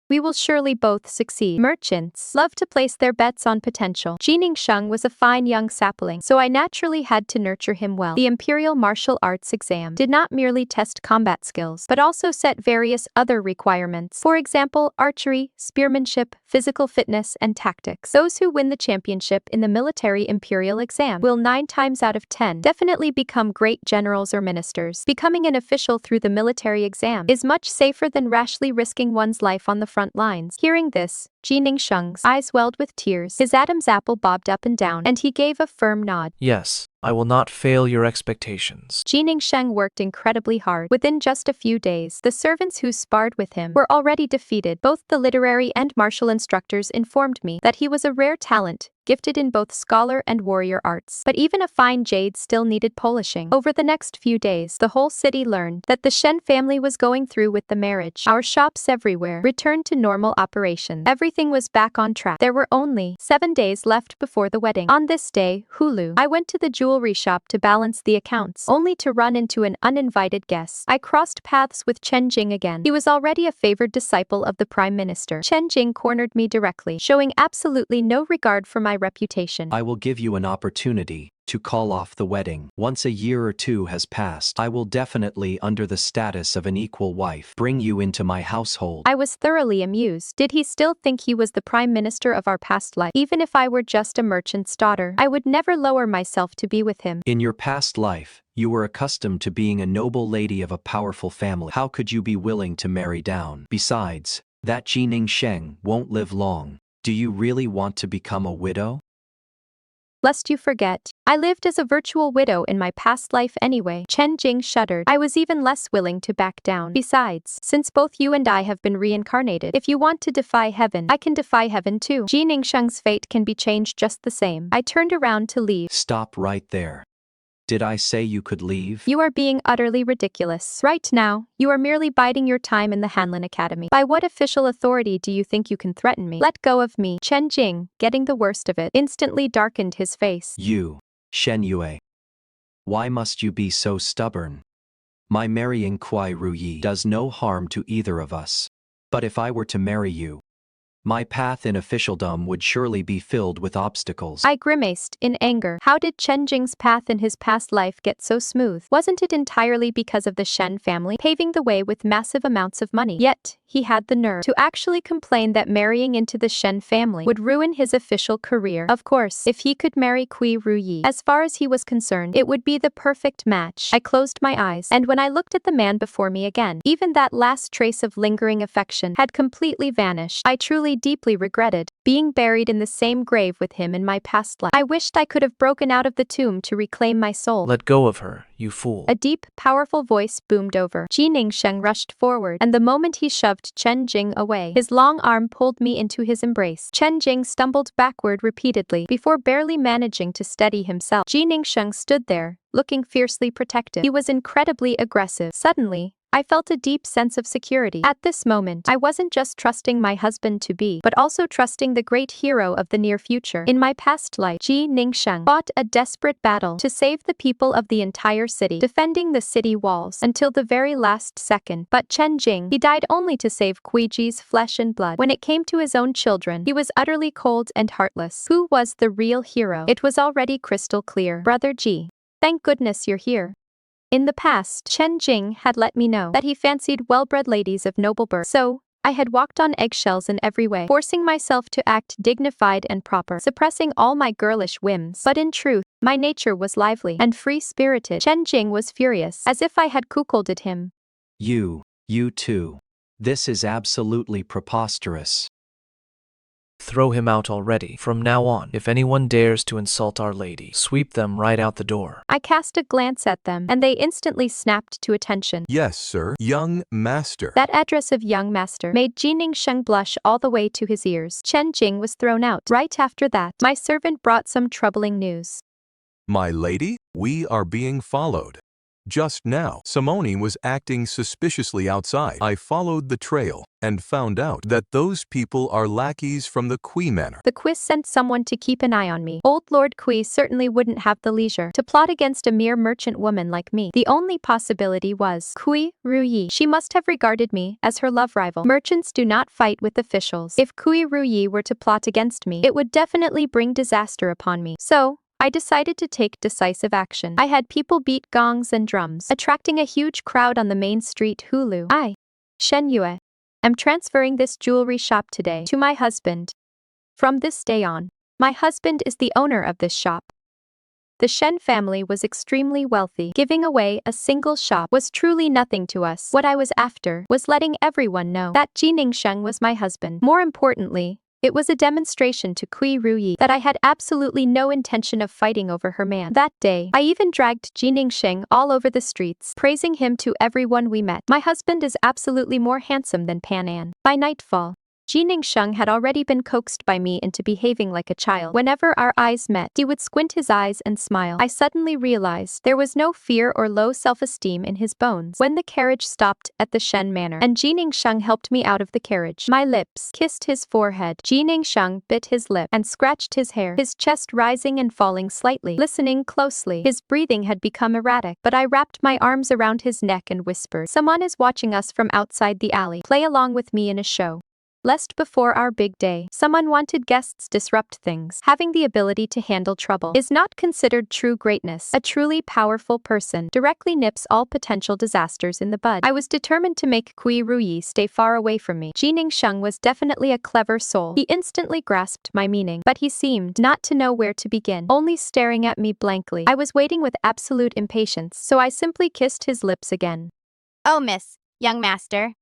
we will surely both succeed. Merchants love to place their bets on potential. Ji Ningsheng was a fine young sapling, so I naturally had to nurture him well. The Imperial Martial Arts exam did not merely test combat skills, but also set various other requirements. For example, archery, spearmanship, physical fitness, and tactics. Those who win the championship in the military Imperial exam will 9 times out of 10 definitely become great generals or ministers. Becoming an official through the military exam is much safer than rashly risking one's life on the front lines. Hearing this, Ji Ningsheng's eyes welled with tears. His Adam's apple bobbed up and down, and he gave a firm nod. Yes, I will not fail your expectations. Ji Ningsheng worked incredibly hard. Within just a few days, the servants who sparred with him were already defeated. Both the literary and martial instructors informed me that he was a rare talent, gifted in both scholar and warrior arts. But even a fine jade still needed polishing. Over the next few days, the whole city learned that the Shen family was going through with the marriage. Our shops everywhere returned to normal operations. Everything was back on track. There were only 7 days left before the wedding. On this day, Hulu, I went to the jewelry shop to balance the accounts, only to run into an uninvited guest. I crossed paths with Chen Jing again. He was already a favored disciple of the Prime Minister. Chen Jing cornered me directly, showing absolutely no regard for my reputation. I will give you an opportunity to call off the wedding. Once a year or 2 has passed, I will definitely, under the status of an equal wife, bring you into my household. I was thoroughly amused. Did he still think he was the Prime Minister of our past life? Even if I were just a merchant's daughter, I would never lower myself to be with him. In your past life, you were accustomed to being a noble lady of a powerful family. How could you be willing to marry down? Besides, that Ji Ningsheng won't live long. Do you really want to become a widow? Lest you forget, I lived as a virtual widow in my past life anyway. Chen Jing shuddered. I was even less willing to back down. Besides, since both you and I have been reincarnated, if you want to defy heaven, I can defy heaven too. Ji Ningsheng's fate can be changed just the same. I turned around to leave. Stop right there. Did I say you could leave? You are being utterly ridiculous. Right now, you are merely biding your time in the Hanlin Academy. By what official authority do you think you can threaten me? Let go of me. Chen Jing, getting the worst of it, instantly darkened his face. You, Shen Yue. Why must you be so stubborn? My marrying Kuai Ruyi does no harm to either of us. But if I were to marry you, my path in officialdom would surely be filled with obstacles. I grimaced in anger. How did Chen Jing's path in his past life get so smooth? Wasn't it entirely because of the Shen family paving the way with massive amounts of money? Yet, he had the nerve to actually complain that marrying into the Shen family would ruin his official career. Of course, if he could marry Cui Ruyi, as far as he was concerned, it would be the perfect match. I closed my eyes, and when I looked at the man before me again, even that last trace of lingering affection had completely vanished. I truly really deeply regretted being buried in the same grave with him in my past life. I wished I could have broken out of the tomb to reclaim my soul. Let go of her, you fool. A deep, powerful voice boomed over. Ji Ningsheng rushed forward, and the moment he shoved Chen Jing away, his long arm pulled me into his embrace. Chen Jing stumbled backward repeatedly before barely managing to steady himself. Ji Ningsheng stood there, looking fiercely protective. He was incredibly aggressive. Suddenly, I felt a deep sense of security. At this moment, I wasn't just trusting my husband-to-be, but also trusting the great hero of the near future. In my past life, Ji Ningsheng fought a desperate battle to save the people of the entire city, defending the city walls until the very last second. But Chen Jing, he died only to save Cui Ji's flesh and blood. When it came to his own children, he was utterly cold and heartless. Who was the real hero? It was already crystal clear. Brother Ji. Thank goodness you're here. In the past, Chen Jing had let me know that he fancied well-bred ladies of noble birth. So, I had walked on eggshells in every way, forcing myself to act dignified and proper, suppressing all my girlish whims. But in truth, my nature was lively and free-spirited. Chen Jing was furious, as if I had cuckolded him. You too. This is absolutely preposterous. Throw him out already. From now on, if anyone dares to insult Our Lady, sweep them right out the door. I cast a glance at them, and they instantly snapped to attention. Yes, sir. Young master. That address of young master made Ji Ningsheng blush all the way to his ears. Chen Jing was thrown out. Right after that, my servant brought some troubling news. My lady, we are being followed. Just now, Simone was acting suspiciously outside. I followed the trail and found out that those people are lackeys from the Cui manor. The Cui sent someone to keep an eye on me. Old Lord Cui certainly wouldn't have the leisure to plot against a mere merchant woman like me. The only possibility was Cui Ruyi. She must have regarded me as her love rival. Merchants do not fight with officials. If Cui Ruyi were to plot against me, it would definitely bring disaster upon me. So, I decided to take decisive action. I had people beat gongs and drums, attracting a huge crowd on the main street Hulu. I, Shen Yue, am transferring this jewelry shop today to my husband. From this day on, my husband is the owner of this shop. The Shen family was extremely wealthy. Giving away a single shop was truly nothing to us. What I was after was letting everyone know that Ji Ningsheng was my husband. More importantly, it was a demonstration to Cui Ruyi that I had absolutely no intention of fighting over her man. That day, I even dragged Ji Ningsheng all over the streets, praising him to everyone we met. My husband is absolutely more handsome than Pan An. By nightfall, Ji Ningsheng had already been coaxed by me into behaving like a child. Whenever our eyes met, he would squint his eyes and smile. I suddenly realized there was no fear or low self-esteem in his bones. When the carriage stopped at the Shen manor, and Ji Ningsheng helped me out of the carriage, my lips kissed his forehead. Ji Ningsheng bit his lip and scratched his hair, his chest rising and falling slightly. Listening closely, his breathing had become erratic, but I wrapped my arms around his neck and whispered, "Someone is watching us from outside the alley. Play along with me in a show." Lest before our big day, someone wanted guests disrupt things. Having the ability to handle trouble is not considered true greatness. A truly powerful person directly nips all potential disasters in the bud. I was determined to make Cui Ruyi stay far away from me. Ji Ningsheng was definitely a clever soul. He instantly grasped my meaning, but he seemed not to know where to begin, only staring at me blankly. I was waiting with absolute impatience, so I simply kissed his lips again. Oh, miss, young master.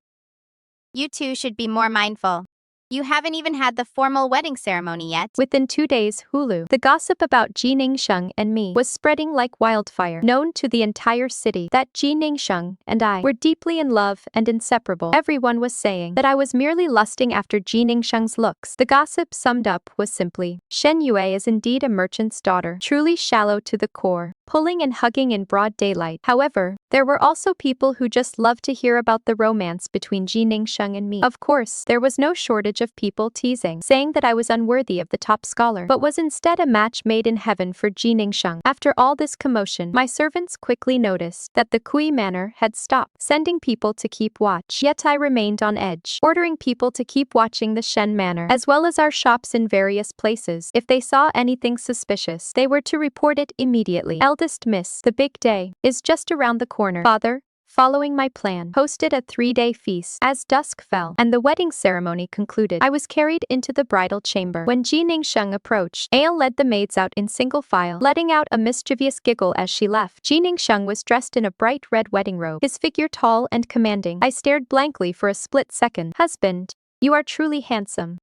You two should be more mindful. You haven't even had the formal wedding ceremony yet. Within 2 days, Hulu, the gossip about Ji Ningsheng and me was spreading like wildfire, known to the entire city that Ji Ningsheng and I were deeply in love and inseparable. Everyone was saying that I was merely lusting after Ji Ningsheng's looks. The gossip summed up was simply, Shen Yue is indeed a merchant's daughter, truly shallow to the core, pulling and hugging in broad daylight. However, there were also people who just loved to hear about the romance between Ji Ningsheng and me. Of course, there was no shortage of people teasing, saying that I was unworthy of the top scholar, but was instead a match made in heaven for Ji Ningsheng. After all this commotion, my servants quickly noticed that the Cui manor had stopped sending people to keep watch. Yet I remained on edge, ordering people to keep watching the Shen manor, as well as our shops in various places. If they saw anything suspicious, they were to report it immediately. Eldest miss, the big day is just around the corner. Father, following my plan, hosted a 3-day feast. As dusk fell and the wedding ceremony concluded, I was carried into the bridal chamber. When Ji Ningsheng approached, Ale led the maids out in single file, letting out a mischievous giggle as she left. Ji Ningsheng was dressed in a bright red wedding robe, his figure tall and commanding. I stared blankly for a split second. Husband, you are truly handsome.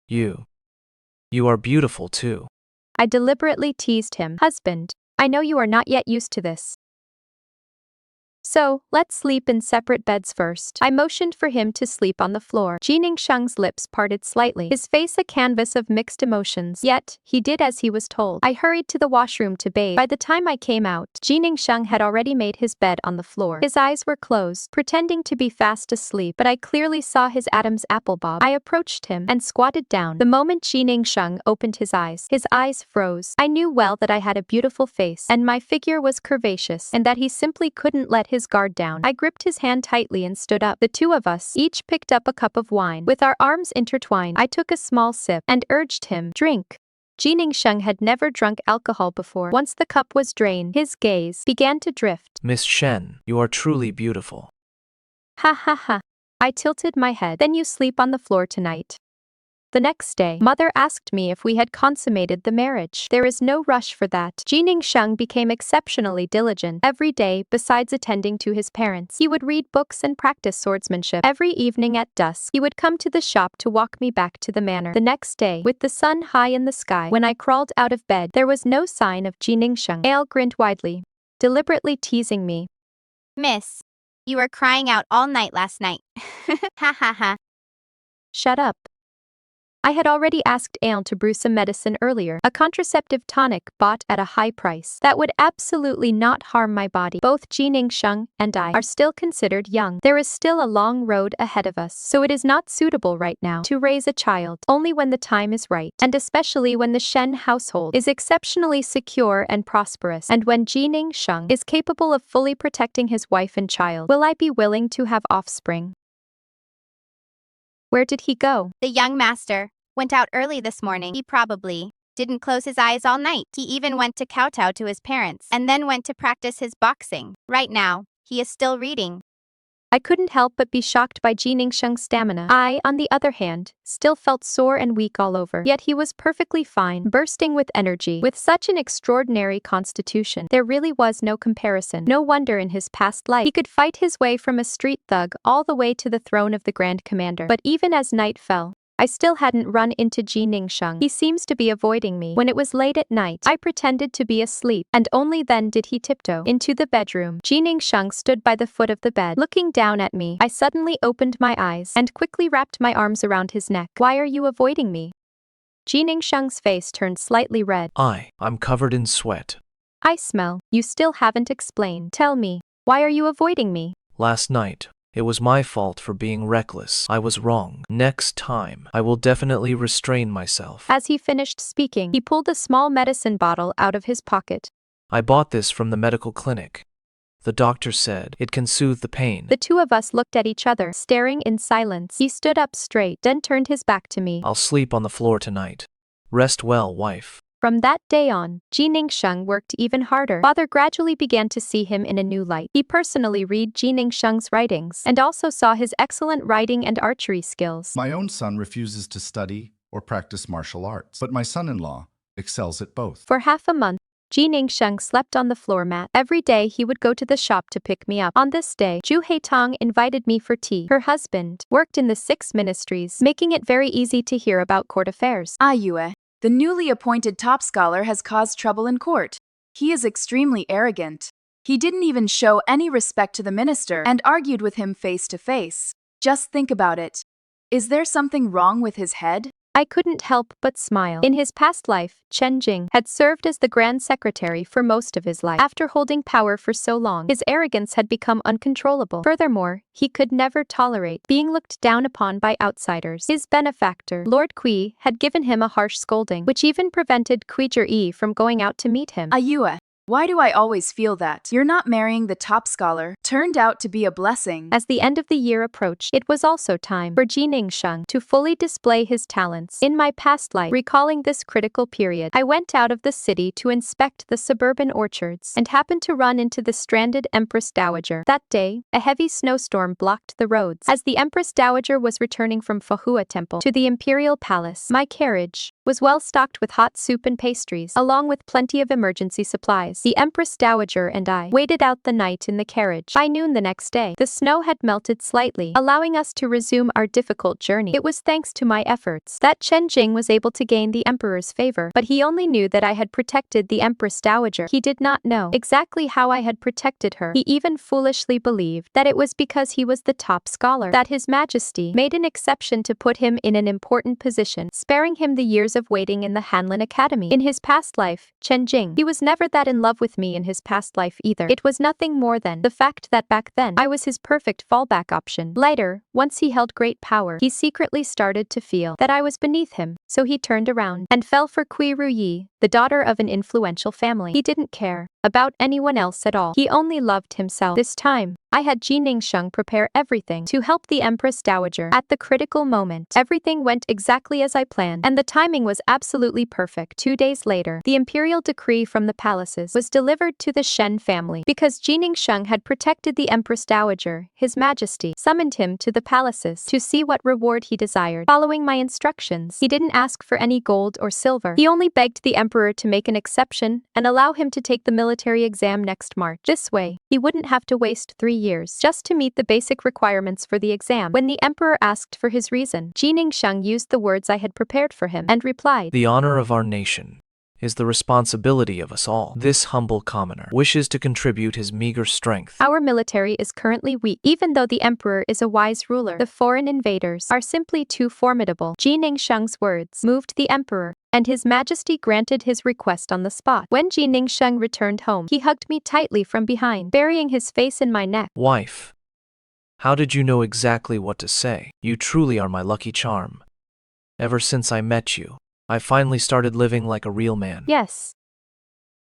You are beautiful too. I deliberately teased him. Husband, I know you are not yet used to this. So, let's sleep in separate beds first. I motioned for him to sleep on the floor. Ji Ningxiang's lips parted slightly, his face a canvas of mixed emotions. Yet, he did as he was told. I hurried to the washroom to bathe. By the time I came out, Ji Ningxiang had already made his bed on the floor. His eyes were closed, pretending to be fast asleep, but I clearly saw his Adam's apple bob. I approached him and squatted down. The moment Ji Ningxiang opened his eyes froze. I knew well that I had a beautiful face, and my figure was curvaceous, and that he simply couldn't let his guard down. I gripped his hand tightly and stood up. The two of us each picked up a cup of wine. With our arms intertwined, I took a small sip and urged him, drink. Ji Ningxiang had never drunk alcohol before. Once the cup was drained, his gaze began to drift. Miss Shen, you are truly beautiful. Ha ha ha. I tilted my head. Then you sleep on the floor tonight. The next day, Mother asked me if we had consummated the marriage. There is no rush for that. Ji Ningxiang became exceptionally diligent. Every day, besides attending to his parents, he would read books and practice swordsmanship. Every evening at dusk, he would come to the shop to walk me back to the manor. The next day, with the sun high in the sky, when I crawled out of bed, there was no sign of Ji Ningxiang. Ale grinned widely, deliberately teasing me. Miss, you were crying out all night last night. Ha ha ha. Shut up. I had already asked Ale to brew some medicine earlier, a contraceptive tonic bought at a high price that would absolutely not harm my body. Both Ji Ningxiang and I are still considered young. There is still a long road ahead of us, so it is not suitable right now to raise a child, only when the time is right, and especially when the Shen household is exceptionally secure and prosperous, and when Ji Ningxiang is capable of fully protecting his wife and child. Will I be willing to have offspring? Where did he go? The young master went out early this morning. He probably didn't close his eyes all night. He even went to kowtow to his parents and then went to practice his boxing. Right now, he is still reading. I couldn't help but be shocked by Ji Ningxiang's stamina. I, on the other hand, still felt sore and weak all over. Yet he was perfectly fine, bursting with energy. With such an extraordinary constitution, there really was no comparison. No wonder in his past life he could fight his way from a street thug all the way to the throne of the Grand Commander. But even as night fell, I still hadn't run into Ji Ningxiang. He seems to be avoiding me. When it was late at night, I pretended to be asleep, and only then did he tiptoe into the bedroom. Ji Ningxiang stood by the foot of the bed, looking down at me. I suddenly opened my eyes and quickly wrapped my arms around his neck. Why are you avoiding me? Ji Ningxiang's face turned slightly red. I'm covered in sweat. I smell. You still haven't explained. Tell me, why are you avoiding me? Last night, it was my fault for being reckless. I was wrong. Next time, I will definitely restrain myself. As he finished speaking, he pulled a small medicine bottle out of his pocket. I bought this from the medical clinic. The doctor said it can soothe the pain. The two of us looked at each other, staring in silence. He stood up straight, then turned his back to me. I'll sleep on the floor tonight. Rest well, wife. From that day on, Ji Ningxiang worked even harder. Father gradually began to see him in a new light. He personally read Ji Ningxiang's writings and also saw his excellent writing and archery skills. My own son refuses to study or practice martial arts, but my son-in-law excels at both. For half a month, Ji Ningxiang slept on the floor mat. Every day he would go to the shop to pick me up. On this day, Zhu Heitong invited me for tea. Her husband worked in the 6 ministries, making it very easy to hear about court affairs. Yue, the newly appointed top scholar has caused trouble in court. He is extremely arrogant. He didn't even show any respect to the minister and argued with him face to face. Just think about it. Is there something wrong with his head? I couldn't help but smile. In his past life, Chen Jing had served as the Grand Secretary for most of his life. After holding power for so long, his arrogance had become uncontrollable. Furthermore, he could never tolerate being looked down upon by outsiders. His benefactor, Lord Cui, had given him a harsh scolding, which even prevented Cui Zhaoyu from going out to meet him. Yue, why do I always feel that you're not marrying the top scholar turned out to be a blessing? As the end of the year approached, it was also time for Ji Ningxiang to fully display his talents. In my past life, recalling this critical period, I went out of the city to inspect the suburban orchards and happened to run into the stranded Empress Dowager. That day, a heavy snowstorm blocked the roads. As the Empress Dowager was returning from Fahua Temple to the Imperial Palace, my carriage was well stocked with hot soup and pastries, along with plenty of emergency supplies. The Empress Dowager and I waited out the night in the carriage. By noon the next day, the snow had melted slightly, allowing us to resume our difficult journey. It was thanks to my efforts that Chen Jing was able to gain the emperor's favor, but he only knew that I had protected the Empress Dowager. He did not know exactly how I had protected her. He even foolishly believed that it was because he was the top scholar that His Majesty made an exception to put him in an important position, sparing him the years of waiting in the Hanlin Academy. In his past life, Chen Jing, he was never that in love with me in his past life either. It was nothing more than the fact that back then I was his perfect fallback option. Later, once he held great power, he secretly started to feel that I was beneath him, so he turned around and fell for Cui Zhaoyu, the daughter of an influential family. He didn't care about anyone else at all. He only loved himself. This time, I had Ji Ningsheng prepare everything to help the Empress Dowager. At the critical moment, everything went exactly as I planned, and the timing was absolutely perfect. 2 days later, the imperial decree from the palaces was delivered to the Shen family. Because Ji Ningsheng had protected the Empress Dowager, His Majesty summoned him to the palaces to see what reward he desired. Following my instructions, he didn't ask for any gold or silver. He only begged the emperor to make an exception and allow him to take the military exam next March. This way, he wouldn't have to waste 3 years just to meet the basic requirements for the exam. When the emperor asked for his reason, Ji Ningsheng used the words I had prepared for him and replied, "The honor of our nation is the responsibility of us all. This humble commoner wishes to contribute his meager strength. Our military is currently weak. Even though the emperor is a wise ruler, the foreign invaders are simply too formidable." Ji Ningsheng's words moved the emperor, and His Majesty granted his request on the spot. When Ji Ningsheng returned home, he hugged me tightly from behind, burying his face in my neck. Wife, how did you know exactly what to say? You truly are my lucky charm. Ever since I met you, I finally started living like a real man. Yes.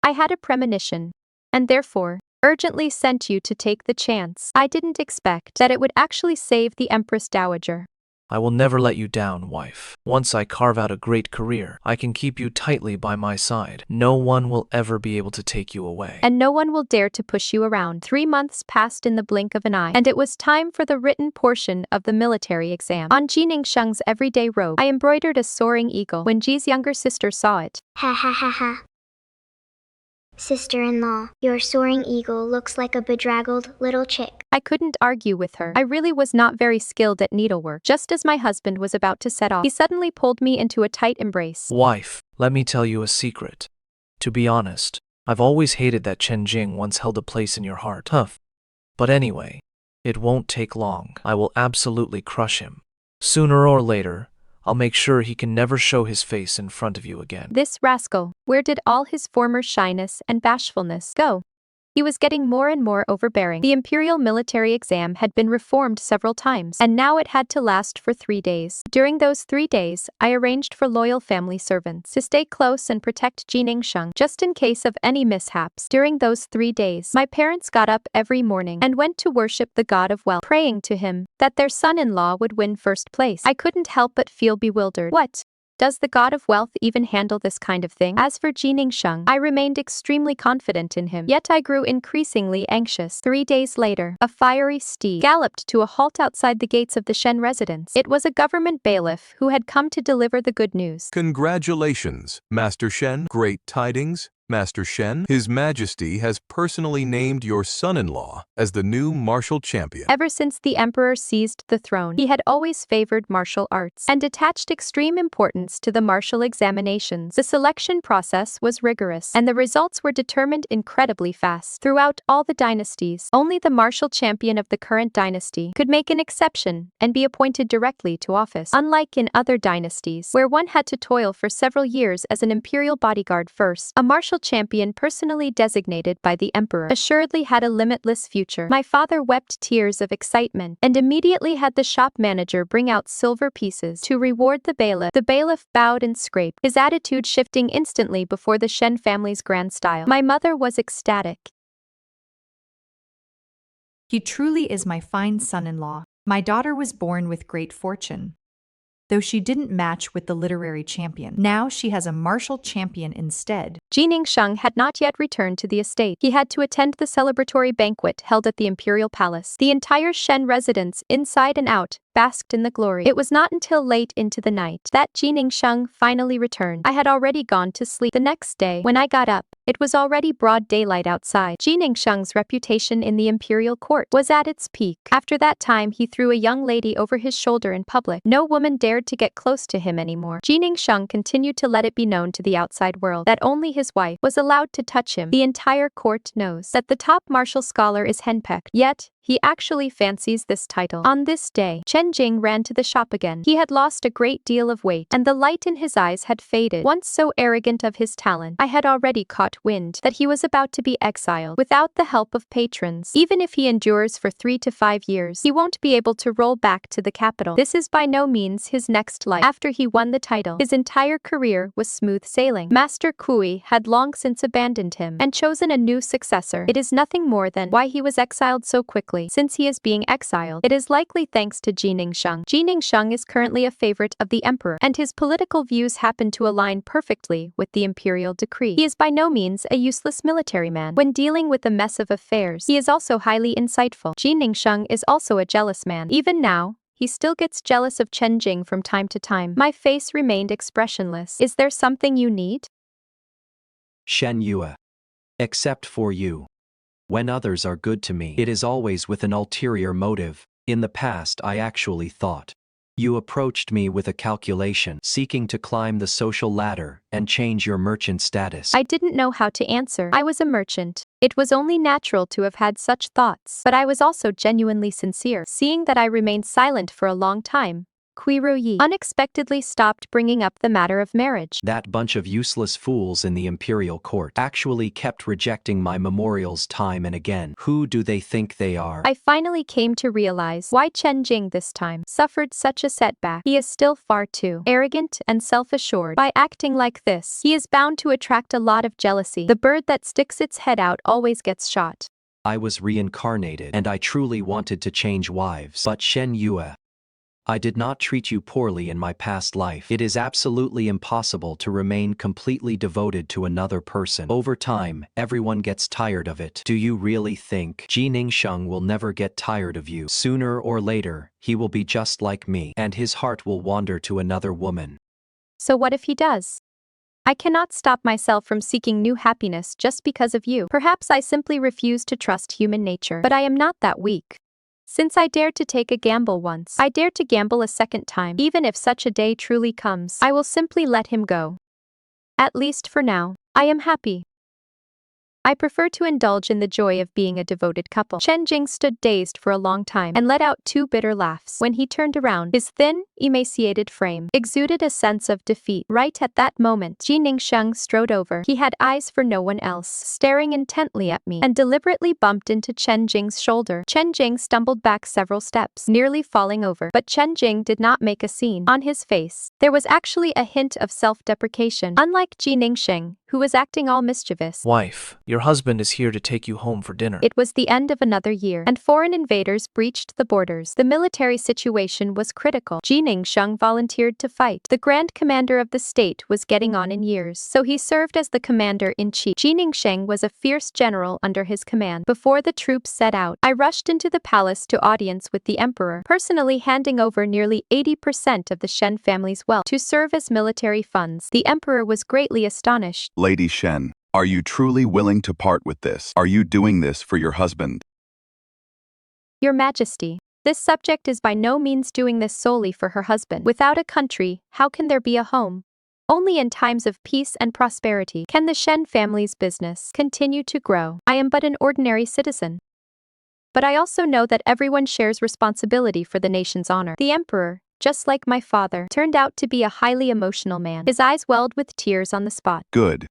I had a premonition, and therefore, urgently sent you to take the chance. I didn't expect that it would actually save the Empress Dowager. I will never let you down, wife. Once I carve out a great career, I can keep you tightly by my side. No one will ever be able to take you away. And no one will dare to push you around. 3 months passed in the blink of an eye, and it was time for the written portion of the military exam. On Ji Ningsheng's everyday robe, I embroidered a soaring eagle. When Ji's younger sister saw it, Ha ha ha ha. Sister-in-law, your soaring eagle looks like a bedraggled little chick. I couldn't argue with her. I really was not very skilled at needlework. Just as my husband was about to set off, he suddenly pulled me into a tight embrace. Wife, let me tell you a secret. To be honest, I've always hated that Chen Jing once held a place in your heart. Huff. But anyway, it won't take long. I will absolutely crush him. Sooner or later, I'll make sure he can never show his face in front of you again. This rascal, where did all his former shyness and bashfulness go? He was getting more and more overbearing. The imperial military exam had been reformed several times, and now it had to last for 3 days. During those 3 days, I arranged for loyal family servants to stay close and protect Ji Ningsheng, just in case of any mishaps. During those 3 days, my parents got up every morning and went to worship the god of wealth, praying to him that their son-in-law would win first place. I couldn't help but feel bewildered. What? Does the god of wealth even handle this kind of thing? As for Ji Ningsheng, I remained extremely confident in him, yet I grew increasingly anxious. 3 days later, a fiery steed galloped to a halt outside the gates of the Shen residence. It was a government bailiff who had come to deliver the good news. Congratulations, Master Shen. Great tidings, Master Shen. His Majesty has personally named your son-in-law as the new martial champion. Ever since the emperor seized the throne, he had always favored martial arts and attached extreme importance to the martial examinations. The selection process was rigorous, and the results were determined incredibly fast. Throughout all the dynasties, only the martial champion of the current dynasty could make an exception and be appointed directly to office. Unlike in other dynasties, where one had to toil for several years as an imperial bodyguard first, a martial champion personally designated by the emperor assuredly had a limitless future. My father wept tears of excitement and immediately had the shop manager bring out silver pieces to reward the bailiff. The bailiff bowed and scraped, his attitude shifting instantly before the Shen family's grand style. My mother was ecstatic. He truly is my fine son-in-law. My daughter was born with great fortune. though she didn't match with the literary champion. Now she has a martial champion instead. Ji Ningsheng had not yet returned to the estate. He had to attend the celebratory banquet held at the imperial palace. The entire Shen residence, inside and out, basked in the glory. It was not until late into the night that Ji Ningsheng finally returned. I had already gone to sleep. The next day, when I got up, it was already broad daylight outside. Ji Ningsheng's reputation in the imperial court was at its peak. After that time, he threw a young lady over his shoulder in public. No woman dared to get close to him anymore. Ji Ningsheng continued to let it be known to the outside world that only his wife was allowed to touch him. The entire court knows that the top martial scholar is henpecked, yet he actually fancies this title. On this day, Chen Jing ran to the shop again. He had lost a great deal of weight, and the light in his eyes had faded. Once so arrogant of his talent, I had already caught wind that he was about to be exiled without the help of patrons. Even if he endures for 3 to 5 years, he won't be able to roll back to the capital. This is by no means his next life. After he won the title, his entire career was smooth sailing. Master Cui had long since abandoned him and chosen a new successor. It is nothing more than why he was exiled so quickly. Since he is being exiled, it is likely thanks to Ji Ningsheng. Ji Ningsheng is currently a favorite of the emperor, and his political views happen to align perfectly with the imperial decree. He is by no means a useless military man. When dealing with a mess of affairs, he is also highly insightful. Ji Ningsheng is also a jealous man. Even now, he still gets jealous of Chen Jing from time to time. My face remained expressionless. Is there something you need? Shen Yue. Except for you. When others are good to me, it is always with an ulterior motive. In the past, I actually thought. You approached me with a calculation, seeking to climb the social ladder and change your merchant status. I didn't know how to answer. I was a merchant. It was only natural to have had such thoughts, but I was also genuinely sincere. Seeing that I remained silent for a long time, Cui Zhaoyu unexpectedly stopped bringing up the matter of marriage. That bunch of useless fools in the imperial court actually kept rejecting my memorials time and again. Who do they think they are? I finally came to realize why Chen Jing this time suffered such a setback. He is still far too arrogant and self-assured. By acting like this, he is bound to attract a lot of jealousy. The bird that sticks its head out always gets shot. I was reincarnated, and I truly wanted to change wives. But Shen Yue, I did not treat you poorly in my past life. It is absolutely impossible to remain completely devoted to another person. Over time, everyone gets tired of it. Do you really think Ji Ningsheng will never get tired of you? Sooner or later, he will be just like me, and his heart will wander to another woman. So what if he does? I cannot stop myself from seeking new happiness just because of you. Perhaps I simply refuse to trust human nature, but I am not that weak. Since I dared to take a gamble once, I dare to gamble a second time. Even if such a day truly comes, I will simply let him go. At least for now, I am happy. I prefer to indulge in the joy of being a devoted couple. Chen Jing stood dazed for a long time and let out 2 bitter laughs. When he turned around, his thin, emaciated frame exuded a sense of defeat. Right at that moment, Ji Ningsheng strode over. He had eyes for no one else, staring intently at me, and deliberately bumped into Chen Jing's shoulder. Chen Jing stumbled back several steps, nearly falling over, but Chen Jing did not make a scene. On his face, there was actually a hint of self-deprecation, unlike Ji Ningsheng, who was acting all mischievous. Wife, your husband is here to take you home for dinner. It was the end of another year, and foreign invaders breached the borders. The military situation was critical. Ji Ningsheng volunteered to fight. The Grand Commander of the state was getting on in years, so he served as the commander-in-chief. Ji Ningsheng was a fierce general under his command. Before the troops set out, I rushed into the palace to audience with the emperor, personally handing over nearly 80% of the Shen family's wealth to serve as military funds. The emperor was greatly astonished. Lady Shen, are you truly willing to part with this? Are you doing this for your husband? Your Majesty, this subject is by no means doing this solely for her husband. Without a country, how can there be a home? Only in times of peace and prosperity can the Shen family's business continue to grow. I am but an ordinary citizen. But I also know that everyone shares responsibility for the nation's honor. The emperor, just like my father, turned out to be a highly emotional man. His eyes welled with tears on the spot. Good.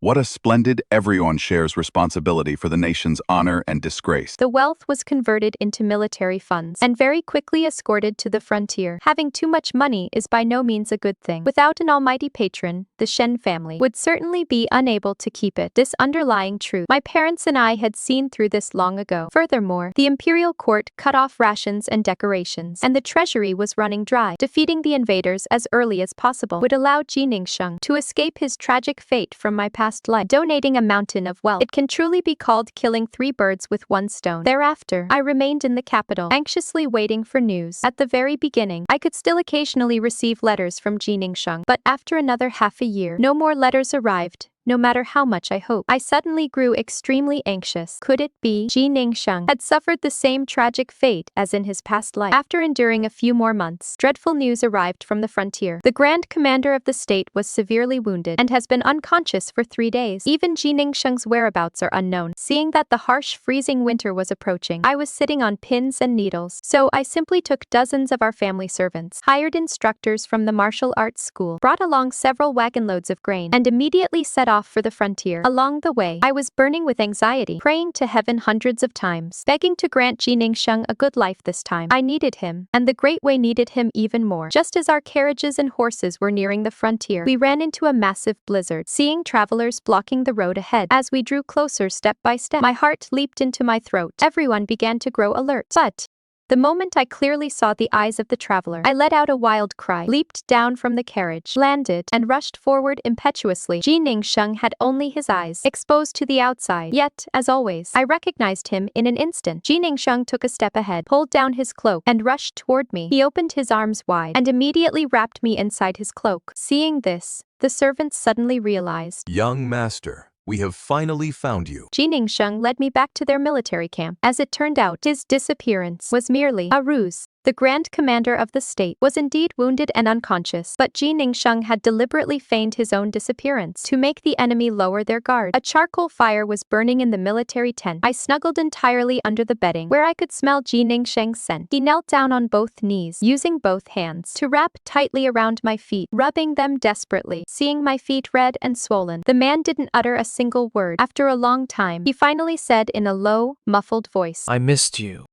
What a splendid everyone shares responsibility for the nation's honor and disgrace. The wealth was converted into military funds and very quickly escorted to the frontier. Having too much money is by no means a good thing. Without an almighty patron, the Shen family would certainly be unable to keep it. This underlying truth, my parents and I had seen through this long ago. Furthermore, the imperial court cut off rations and decorations, and the treasury was running dry. Defeating the invaders as early as possible would allow Ji Ningsheng to escape his tragic fate from my past life, donating a mountain of wealth. It can truly be called killing 3 birds with 1 stone. Thereafter, I remained in the capital, anxiously waiting for news. At the very beginning, I could still occasionally receive letters from Ji Ningsheng, but after another half a year, no more letters arrived. No matter how much I hoped, I suddenly grew extremely anxious. Could it be Ji Ningsheng had suffered the same tragic fate as in his past life? After enduring a few more months, dreadful news arrived from the frontier. The Grand Commander of the state was severely wounded and has been unconscious for 3 days. Even Ji Ningsheng's whereabouts are unknown. Seeing that the harsh, freezing winter was approaching, I was sitting on pins and needles. So I simply took dozens of our family servants, hired instructors from the martial arts school, brought along several wagon loads of grain, and immediately set off for the frontier. Along the way, I was burning with anxiety, praying to heaven hundreds of times, begging to grant Ji Ningsheng a good life this time. I needed him, and the Great Way needed him even more. Just as our carriages and horses were nearing the frontier, we ran into a massive blizzard, seeing travelers blocking the road ahead. As we drew closer step by step, my heart leaped into my throat. Everyone began to grow alert. But the moment I clearly saw the eyes of the traveler, I let out a wild cry, leaped down from the carriage, landed, and rushed forward impetuously. Ji Ningsheng had only his eyes exposed to the outside, yet, as always, I recognized him in an instant. Ji Ningsheng took a step ahead, pulled down his cloak, and rushed toward me. He opened his arms wide and immediately wrapped me inside his cloak. Seeing this, the servants suddenly realized. Young master, we have finally found you. Ji Ningsheng led me back to their military camp. As it turned out, his disappearance was merely a ruse. The Grand Commander of the state was indeed wounded and unconscious, but Ji Ningsheng had deliberately feigned his own disappearance to make the enemy lower their guard. A charcoal fire was burning in the military tent. I snuggled entirely under the bedding, where I could smell Ji Ningsheng's scent. He knelt down on both knees, using both hands to wrap tightly around my feet, rubbing them desperately. Seeing my feet red and swollen, the man didn't utter a single word. After a long time, he finally said in a low, muffled voice, I missed you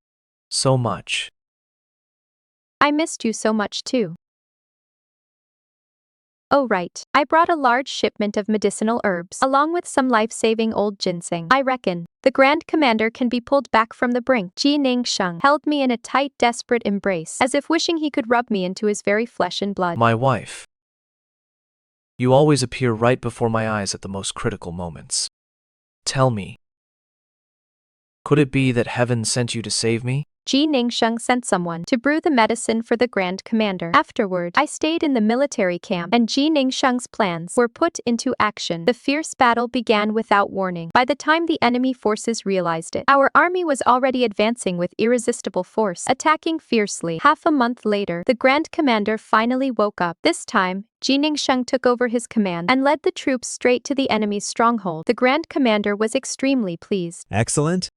so much. I missed you so much too. Oh right, I brought a large shipment of medicinal herbs, along with some life-saving old ginseng. I reckon the Grand Commander can be pulled back from the brink. Ji Ningsheng held me in a tight, desperate embrace, as if wishing he could rub me into his very flesh and blood. My wife, you always appear right before my eyes at the most critical moments. Tell me, could it be that heaven sent you to save me? Ji Ningsheng sent someone to brew the medicine for the Grand Commander. Afterward, I stayed in the military camp, and Ji Ningsheng's plans were put into action. The fierce battle began without warning. By the time the enemy forces realized it, our army was already advancing with irresistible force, attacking fiercely. Half a month later, the Grand Commander finally woke up. This time, Ji Ningsheng took over his command and led the troops straight to the enemy's stronghold. The Grand Commander was extremely pleased. Excellent.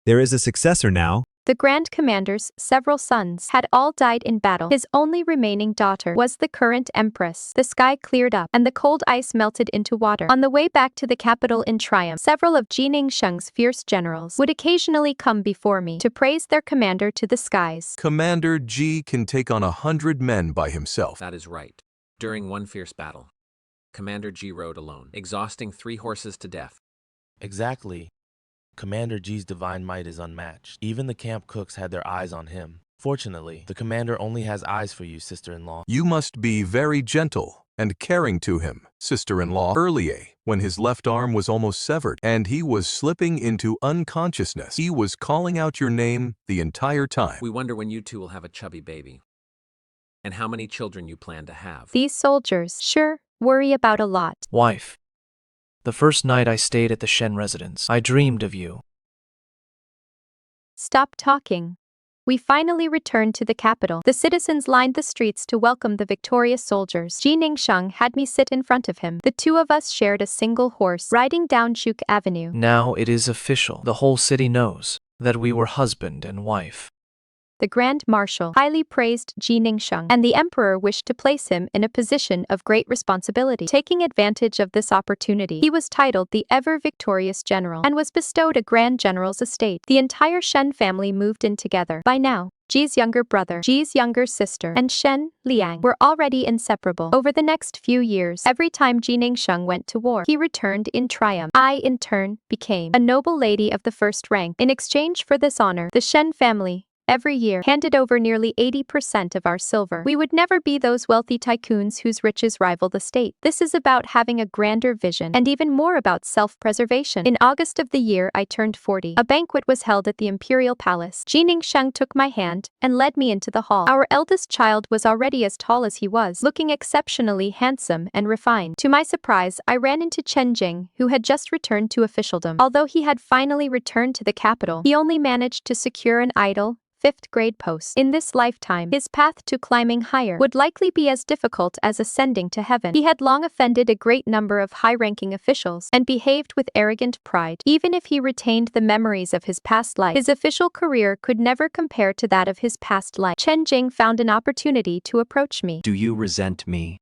There is a successor now. The Grand Commander's several sons had all died in battle. His only remaining daughter was the current empress. The sky cleared up, and the cold ice melted into water. On the way back to the capital in triumph, several of Ji Ningsheng's fierce generals would occasionally come before me to praise their commander to the skies. Commander Ji can take on 100 men by himself. That is right. During one fierce battle, Commander Ji rode alone, exhausting 3 horses to death. Exactly. Commander Ji's divine might is unmatched. Even the camp cooks had their eyes on him. Fortunately, the commander only has eyes for you, sister-in-law. You must be very gentle and caring to him, sister-in-law. Earlier, when his left arm was almost severed and he was slipping into unconsciousness, he was calling out your name the entire time. We wonder when you two will have a chubby baby, and how many children you plan to have. These soldiers sure worry about a lot. Wife, the first night I stayed at the Shen residence, I dreamed of you. Stop talking. We finally returned to the capital. The citizens lined the streets to welcome the victorious soldiers. Ji Ningsheng had me sit in front of him. The two of us shared a single horse, riding down Chuk Avenue. Now it is official. The whole city knows that we were husband and wife. the Grand Marshal, highly praised Ji Ningsheng, and the Emperor wished to place him in a position of great responsibility. Taking advantage of this opportunity, he was titled the ever-victorious general and was bestowed a grand general's estate. The entire Shen family moved in together. By now, Ji's younger brother, Ji's younger sister, and Shen Liang were already inseparable. Over the next few years, every time Ji Ningsheng went to war, he returned in triumph. I, in turn, became a noble lady of the first rank. In exchange for this honor, the Shen family, every year, handed over nearly 80% of our silver. We would never be those wealthy tycoons whose riches rival the state. This is about having a grander vision, and even more about self-preservation. In August of the year I turned 40, a banquet was held at the imperial palace. Ji Ningsheng took my hand and led me into the hall. Our eldest child was already as tall as he was, looking exceptionally handsome and refined. To my surprise, I ran into Chen Jing, who had just returned to officialdom. Although he had finally returned to the capital, he only managed to secure an idle, 5th grade post. In this lifetime, his path to climbing higher would likely be as difficult as ascending to heaven. He had long offended a great number of high-ranking officials and behaved with arrogant pride. Even if he retained the memories of his past life, his official career could never compare to that of his past life. Chen Jing found an opportunity to approach me. Do you resent me?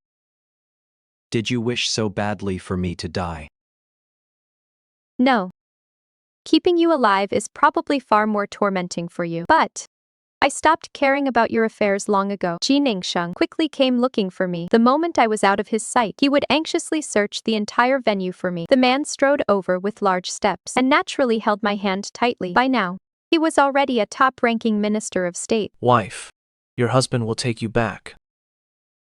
Did you wish so badly for me to die? No. Keeping you alive is probably far more tormenting for you. But I stopped caring about your affairs long ago. Ji Ningsheng quickly came looking for me. The moment I was out of his sight, he would anxiously search the entire venue for me. The man strode over with large steps and naturally held my hand tightly. By now, he was already a top-ranking minister of state. Wife, your husband will take you back.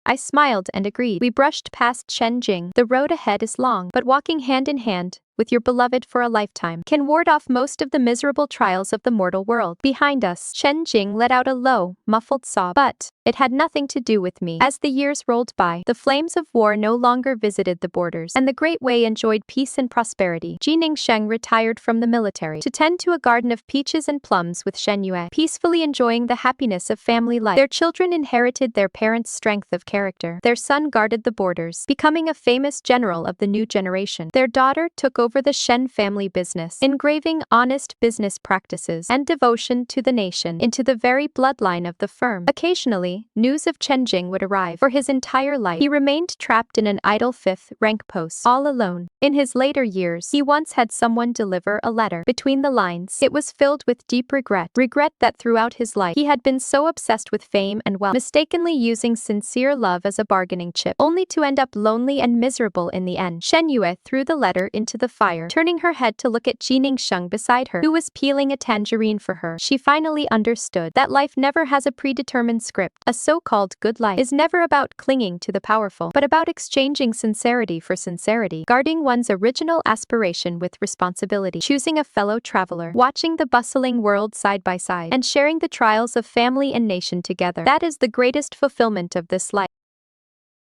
I smiled and agreed. We brushed past Chen Jing. The road ahead is long, but walking hand in hand with your beloved for a lifetime can ward off most of the miserable trials of the mortal world. Behind us, Chen Jing let out a low, muffled sob, but it had nothing to do with me. As the years rolled by, the flames of war no longer visited the borders, and the Great Wei enjoyed peace and prosperity. Ji Ningsheng retired from the military to tend to a garden of peaches and plums with Shen Yue, peacefully enjoying the happiness of family life. Their children inherited their parents' strength of character. Their son guarded the borders, becoming a famous general of the new generation. Their daughter took over the Shen family business, engraving honest business practices and devotion to the nation into the very bloodline of the firm. Occasionally, news of Chen Jing would arrive. For his entire life, he remained trapped in an idle 5th rank post, all alone. In his later years, he once had someone deliver a letter. Between the lines, it was filled with deep regret that throughout his life, he had been so obsessed with fame and wealth, mistakenly using sincere love as a bargaining chip, only to end up lonely and miserable in the end. Shen Yue threw the letter into the fire, turning her head to look at Ji Ningsheng beside her, who was peeling a tangerine for her. She finally understood that life never has a predetermined script. A so-called good life is never about clinging to the powerful, but about exchanging sincerity for sincerity, guarding one's original aspiration with responsibility, choosing a fellow traveler, watching the bustling world side by side, and sharing the trials of family and nation together. That is the greatest fulfillment of this life.